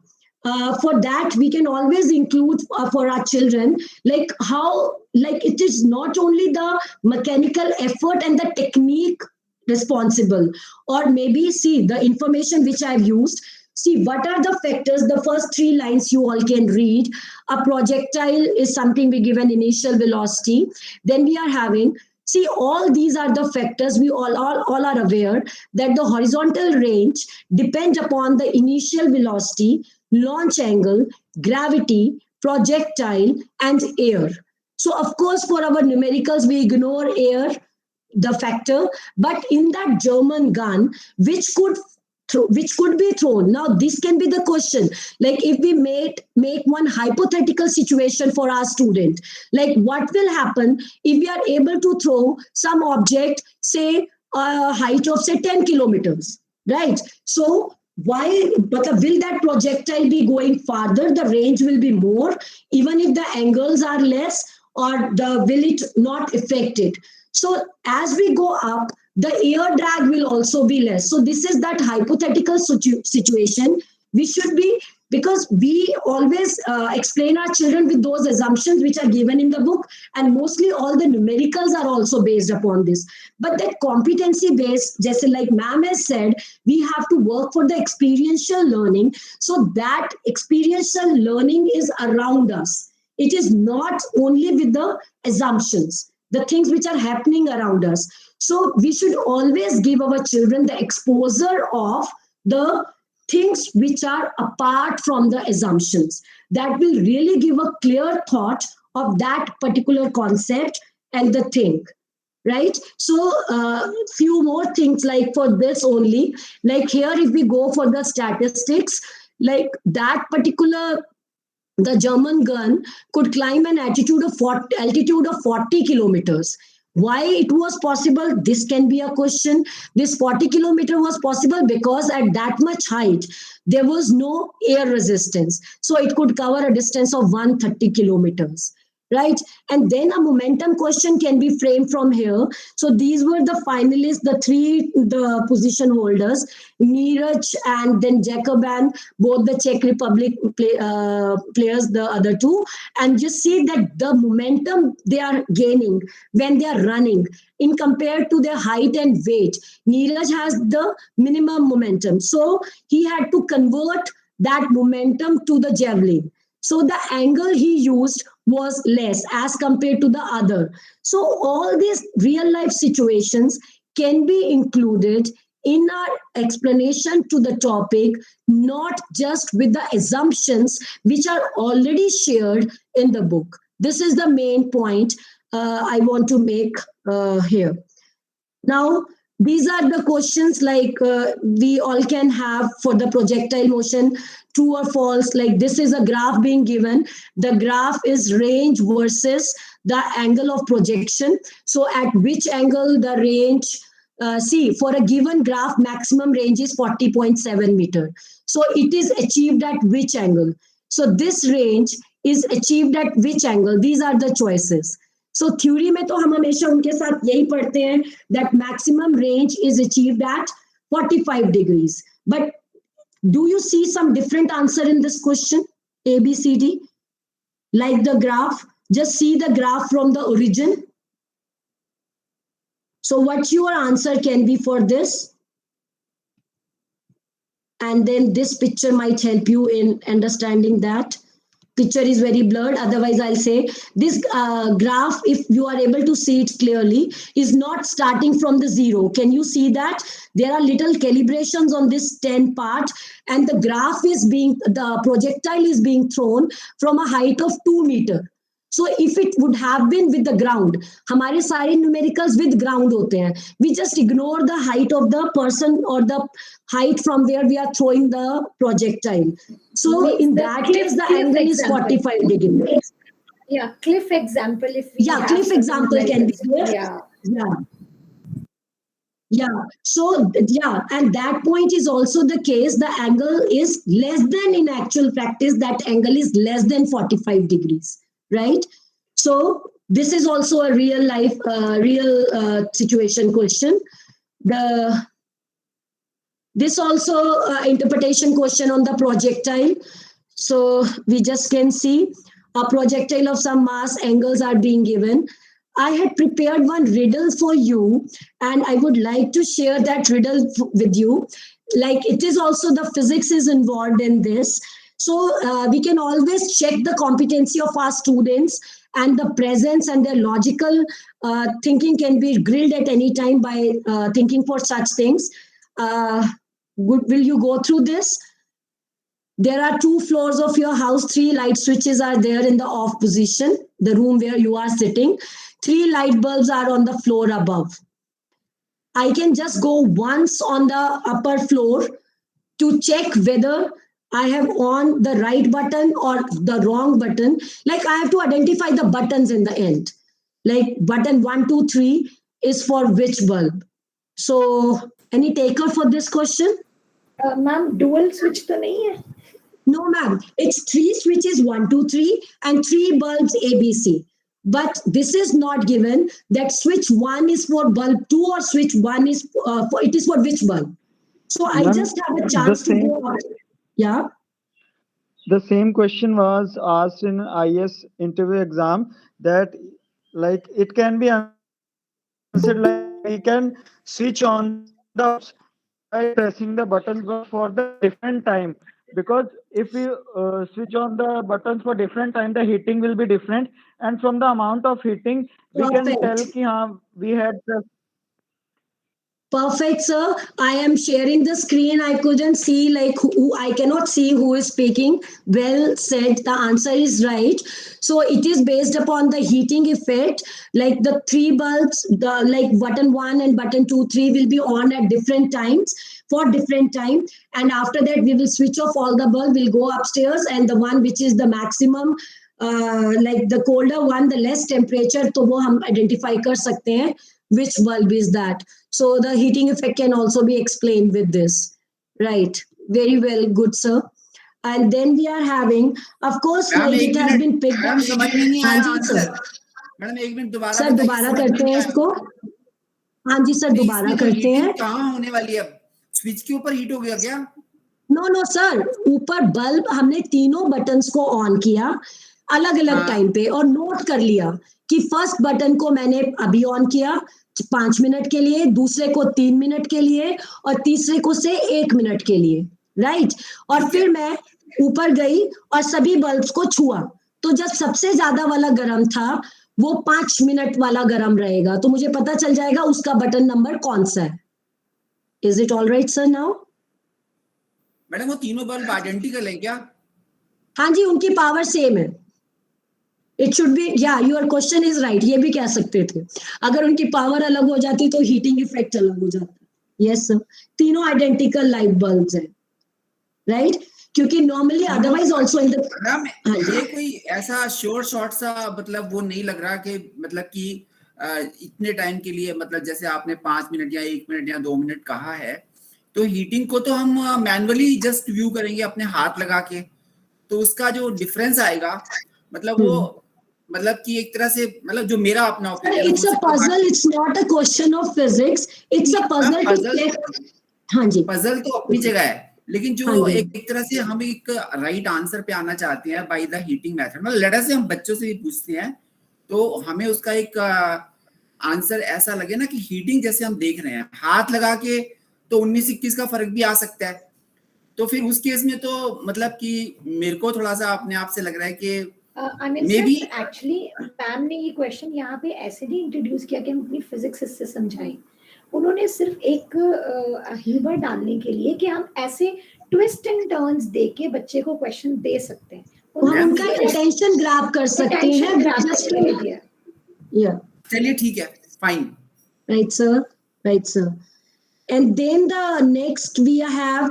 S5: For that, we can always include for our children, like how, like it is not only the mechanical effort and the technique responsible, or maybe see the information which I've used. See, what are the factors? The first 3 lines you all can read. A projectile is something we give an initial velocity. Then we are having, see, all these are the factors. We all are aware that the horizontal range depends upon the initial velocity, launch angle, gravity, projectile, and air. So, of course, for our numericals, we ignore air, the factor. But in that German gun, which could be thrown. Now, this can be the question. Like if we make one hypothetical situation for our student, like what will happen if we are able to throw some object, say a height of say 10 kilometers, right? So but will that projectile be going farther? The range will be more, even if the angles are less, or will it not affect it? So as we go up, the air drag will also be less. So this is that hypothetical situation. We should be, because we always explain our children with those assumptions which are given in the book, and mostly all the numericals are also based upon this. But that competency based, just like ma'am has said, we have to work for the experiential learning. So that experiential learning is around us. It is not only with the assumptions, the things which are happening around us. So we should always give our children the exposure of the things which are apart from the assumptions. That will really give a clear thought of that particular concept and the thing. Right? So few more things like for this only, like here if we go for the statistics, like that particular, the German gun could climb an altitude of 40 kilometers. Why it was possible? This can be a question. This 40 kilometer was possible because at that much height, there was no air resistance. So it could cover a distance of 130 kilometers. Right? And then a momentum question can be framed from here. So these were the finalists, the position holders, Neeraj and then Jacoban, both the Czech Republic players, the other two. And just see that the momentum they are gaining when they are running in compared to their height and weight. Neeraj has the minimum momentum. So he had to convert that momentum to the javelin. So the angle he used was less as compared to the other. So all these real life situations can be included in our explanation to the topic, not just with the assumptions which are already shared in the book. This is the main point I want to make here. Now, these are the questions like we all can have for the projectile motion, true or false. Like this is a graph being given. The graph is range versus the angle of projection. So at which angle the range, see for a given graph, maximum range is 40.7 meter. So it is achieved at which angle? So this range is achieved at which angle? These are the choices. So theory में तो हम हमेशा उनके साथ यही पढ़ते हैं that maximum range is achieved at 45 degrees. But do you see some different answer in this question? A, B, C, D? Like the graph, just see the graph from the origin. So what your answer can be for this? And then this picture might help you in understanding that. Picture is very blurred, otherwise I'll say this graph, if you are able to see it clearly, is not starting from the zero. Can you see that? There are little calibrations on this 10 part, and the graph is the projectile is being thrown from a height of 2 meters. So if it would have been with the ground, हमारे सारे numericals with ground होते हैं. We just ignore the height of the person or the height from where we are throwing the projectile. So in that case, the angle is 45 degrees.
S2: Yeah, cliff example. If we
S5: Yeah,
S2: have
S5: cliff example can be there.
S2: Yeah.
S5: Yeah. Yeah. So, yeah, and that point is also the case. The angle is less than, in actual practice, that angle is less than 45 degrees, right? So this is also a real life, situation question. This also interpretation question on the projectile. So we just can see a projectile of some mass, angles are being given. I had prepared one riddle for you, and I would like to share that riddle with you. Like it is also the physics is involved in this. So we can always check the competency of our students, and the presence and their logical thinking can be grilled at any time by thinking for such things. Will you go through this? There are 2 floors of your house, 3 light switches are there in the off position, the room where you are sitting. 3 light bulbs are on the floor above. I can just go once on the upper floor to check whether I have on the right button or the wrong button. Like I have to identify the buttons in the end. Like button 1, 2, 3 is for which bulb. So any taker for this question?
S2: Ma'am, dual switch तो नहीं है?
S5: No, ma'am. It's 3 switches, 1, 2, 3, and 3 bulbs ABC. But this is not given that switch 1 is for bulb 2 or switch 1 is it is for which bulb. So I just have a chance to go out. Yeah.
S8: The same question was asked in IS interview exam, that like it can be answered like we can switch on the by pressing the button for the different time, because if we switch on the buttons for different time, the heating will be different, and from the amount of heating we can
S5: Perfect.
S8: tell ki we had
S5: Perfect, sir. I am sharing the screen. I couldn't see I cannot see who is speaking. Well said. The answer is right. So it is based upon the heating effect. Like the three bulbs, the like button 1 and button 2, 3 will be on at different times for different time. And after that, we will switch off all the bulb. We'll go upstairs, and the one which is the maximum, like the colder one, the less temperature, तो वो हम identify कर सकते हैं which bulb is that. So the heating effect can also be explained with this. Right. Very well. Good, sir. And then we are having, of course,
S4: ma'am
S5: like
S4: एक
S5: it has
S4: minute,
S5: been picked
S4: ma'am
S5: up.
S4: समझ में नहीं आया
S5: हाँ जी,
S4: answer.
S5: sir.
S4: Madam एक minute दोबारा
S5: sir
S4: बताइए,
S5: दोबारा
S4: समझ में
S5: करते
S4: नहीं
S5: हैं
S4: आया।
S5: इसको। हाँ जी सर,
S4: नहीं,
S5: दोबारा
S4: इसमें तो
S5: करते हैं।
S4: हीटिंग कहाँ होने वाली है? स्विच के ऊपर हीट हो गया क्या?
S5: नो सर, ऊपर बल्ब हमने तीनों बटन्स को ऑन किया अलग अलग
S4: हाँ।
S5: टाइम पे और नोट कर लिया कि फर्स्ट बटन को मैंने अभी ऑन किया 5 मिनट के लिए, दूसरे को 3 मिनट के लिए और तीसरे को से 1 मिनट के लिए, राइट। और फिर मैं ऊपर गई और सभी बल्ब्स को छुआ, तो जब सबसे ज्यादा वाला गर्म था वो 5 मिनट वाला गर्म रहेगा, तो मुझे पता चल जाएगा उसका बटन नंबर कौन सा है। Is it all right sir now?
S4: Madam वो तीनों बल्ब आइडेंटिकल है क्या?
S5: हाँ जी, उनकी पावर सेम है। इट शुड बी, या योर क्वेश्चन इज राइट, ये भी कह सकते थे। अगर उनकी पावर अलग हो जाती तो हीटिंग इफेक्ट अलग हो जाता। यस सर, तीनों आइडेंटिकल लाइट बल्ब्स हैं, राइट? क्योंकि normally otherwise also in the,
S4: ma'am ये कोई ऐसा शॉर्ट सा मतलब वो नहीं लग रहा कि मतलब कि इतने टाइम के लिए, मतलब जैसे आपने 5 मिनट या 1 मिनट या 2 मिनट कहा है, तो हीटिंग को तो हम मैनुअली जस्ट व्यू करेंगे अपने हाथ लगा के, तो उसका जो डिफरेंस आएगा मतलब वो मतलब कि एक तरह से, मतलब जो मेरा अपना ओपिनियन है,
S5: it's a puzzle, it's not a question of physics, it's a puzzle to check. हाँ जी,
S4: पजल तो अपनी जगह है, लेकिन जो
S5: हाँ जी।
S4: एक तरह से हम एक राइट आंसर पे आना चाहते हैं बाय द हीटिंग मेथड, मतलब लेटर से हम बच्चों से भी पूछते हैं तो हमें उसका एक आंसर ऐसा लगे ना कि हीटिंग जैसे हम देख रहे हैं हाथ लगा के, तो 19-21 का फर्क भी आ सकता है। तो फिर उस केस में तो मतलब कि मेरे को थोड़ा सा अपने आप से लग रहा है कि
S2: maybe एक्चुअली मैम ने ये क्वेश्चन यहाँ पे ऐसे नहीं इंट्रोड्यूस किया कि हम अपनी फिजिक्स इससे समझाएं। उन्होंने सिर्फ एक ह्यूमर डालने के लिए कि हम ऐसे ट्विस्ट एंड टर्न्स दे के बच्चे को क्वेश्चन दे सकते हैं,
S5: हम उनका अटेंशन ग्रैब कर सकते हैं।
S4: चलिए ठीक है, fine.
S5: Right, sir. Right, sir. And then the next we have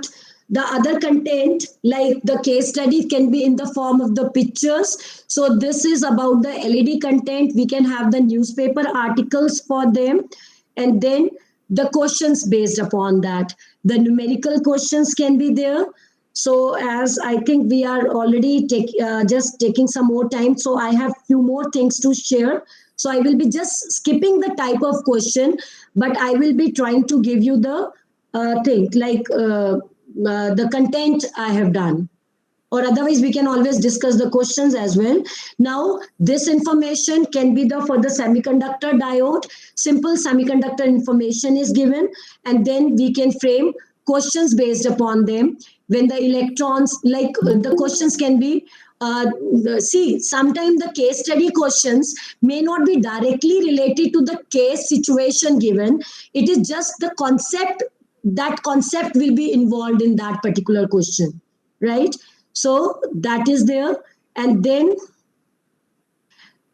S5: the other content, like the case study can be in the form of the pictures. So this is about the LED content. We can have the newspaper articles for them. And then the questions based upon that. The numerical questions can be there. So as I think we are already just taking some more time, so I have few more things to share. So I will be just skipping the type of question, but I will be trying to give you the thing, like the content I have done. Or otherwise, we can always discuss the questions as well. Now, this information can be for the semiconductor diode. Simple semiconductor information is given, and then we can frame questions based upon them. When the electrons, like the questions can be, see, sometimes the case study questions may not be directly related to the case situation given. It is just the concept, that concept will be involved in that particular question, right? So that is there. And then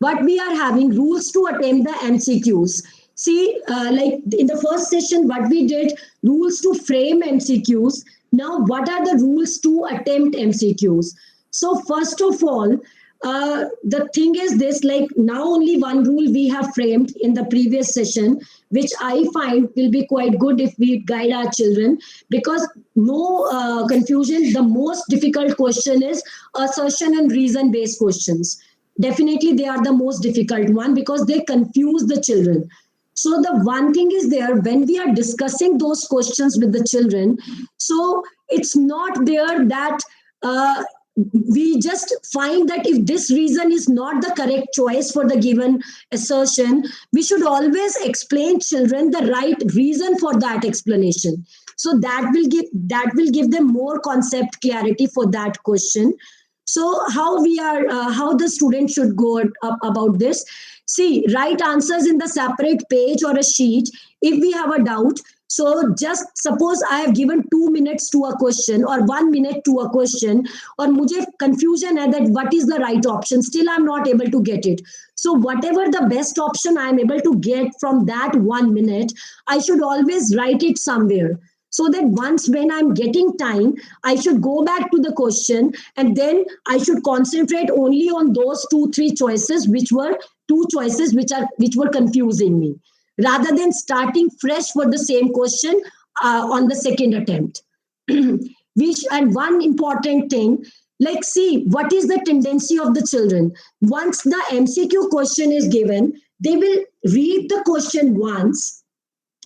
S5: what we are having, rules to attempt the MCQs. See, like in the first session, what we did, rules to frame MCQs. Now, what are the rules to attempt MCQs? So first of all, the thing is this, like now only one rule we have framed in the previous session, which I find will be quite good if we guide our children, because no confusion, the most difficult question is assertion and reason based questions. Definitely they are the most difficult one because they confuse the children. So the one thing is there, when we are discussing those questions with the children, so it's not there that we just find that if this reason is not the correct choice for the given assertion, we should always explain children the right reason for that explanation. So that will give them more concept clarity for that question. So how the student should go up about this? See, write answers in the separate page or a sheet if we have a doubt. So just suppose I have given 2 minutes to a question or 1 minute to a question, or मुझे confusion है that what is the right option, still I'm not able to get it. So whatever the best option I'm able to get from that 1 minute, I should always write it somewhere. So that once when I'm getting time, I should go back to the question and then I should concentrate only on those 2-3 choices, which were which were confusing me, rather than starting fresh for the same question on the second attempt. And one important thing, like, see, what is the tendency of the children? Once the MCQ question is given, they will read the question once,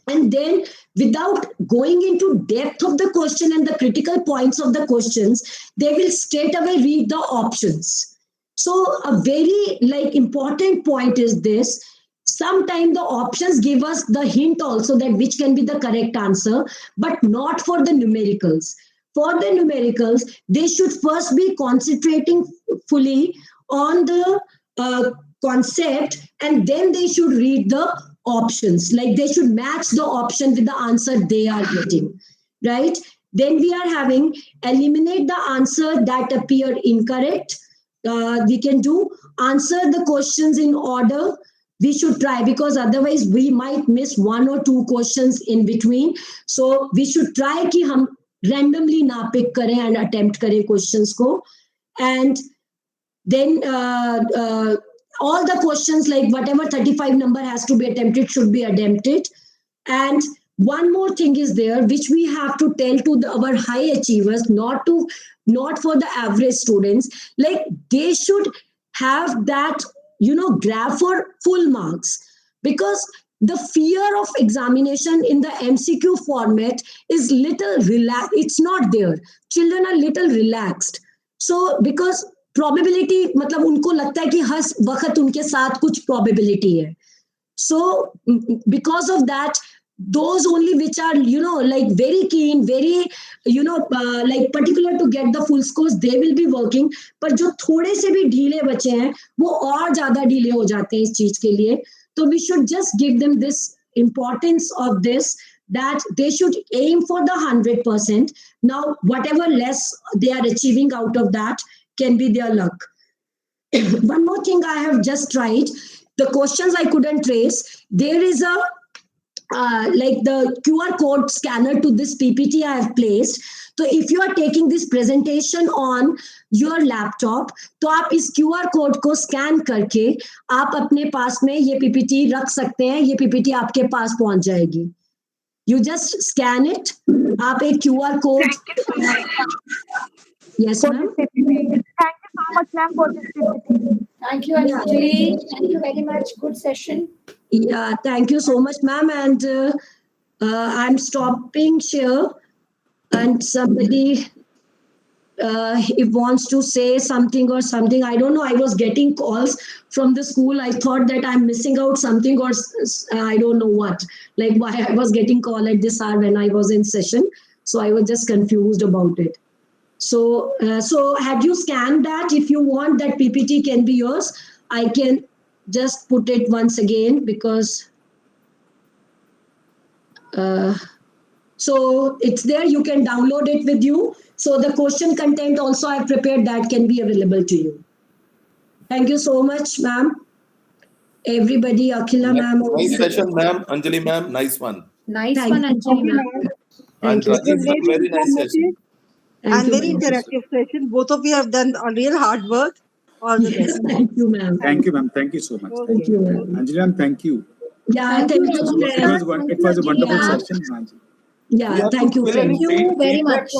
S5: and then without going into depth of the question and the critical points of the questions, they will straight away read the options. So a very important point is this. Sometimes the options give us the hint also that which can be the correct answer, but not for the numericals. For the numericals, they should first be concentrating fully on the concept, and then they should read the options. Like, they should match the option with the answer they are getting, right? Then we are having eliminate the answer that appear incorrect. We can do answer the questions in order. We should try, because otherwise we might miss 1 or 2 questions in between. So we should try कि हम randomly ना pick करें and attempt करें questions को. And then all the questions, like whatever 35 number has to be attempted, should be attempted. And one more thing is there, which we have to tell to our high achievers, not for the average students. Like, they should have that, grab for full marks, because the fear of examination in the MCQ format is little relaxed. It's not there. Children are little relaxed. So because probability, मतलब उनको लगता है कि हर वक्त उनके साथ कुछ probability है. So because of that, those only which are very keen, very particular to get the full scores, they will be working. पर जो थोड़े से भी ढीले बचे हैं, वो और ज्यादा ढीले हो जाते हैं इस चीज के लिए. So we should just give them this importance of this, that they should aim for the 100%. Now whatever less they are achieving out of that can be their luck. One more thing I have just tried, the questions I couldn't trace. There is a the QR code scanner to this PPT I have placed. So if you are taking this presentation on your laptop, तो आप इस QR code को scan करके आप अपने पास में ये PPT रख सकते हैं. ये PPT आपके पास पहुंच जाएगी. You just scan it. आप एक QR code. Yes, ma'am.
S3: Thank you so much, ma'am, for this PPT.
S2: Thank you, Anjali. Thank you very much. Good session.
S5: Yeah, thank you so much, ma'am. And I'm stopping here. And somebody if wants to say something or something, I don't know. I was getting calls from the school. I thought that I'm missing out something, or I don't know what. Like, why I was getting call at this hour when I was in session. So I was just confused about it. So had you scanned that? If you want that PPT can be yours, I can just put it once again, because so it's there. You can download it with you. So the question content also I've prepared, that can be available to you. Thank you so much, ma'am. Everybody, Akhila ma'am.
S6: Nice session, ma'am. Anjali ma'am, nice one.
S2: Nice one, Anjali ma'am.
S6: And Rajiv, very nice session.
S5: Thank you,
S9: very
S5: ma'am.
S9: interactive session. Both of you have done a real hard work. All the best.
S5: Thank you, ma'am.
S1: Thank you, ma'am. Thank you so much.
S5: Thank you, ma'am.
S1: Anjali ma'am, thank you.
S5: Yeah, thank you.
S1: It was a wonderful
S5: Yeah.
S1: session, Anjali.
S5: Yeah, thank you.
S2: Thank you very much.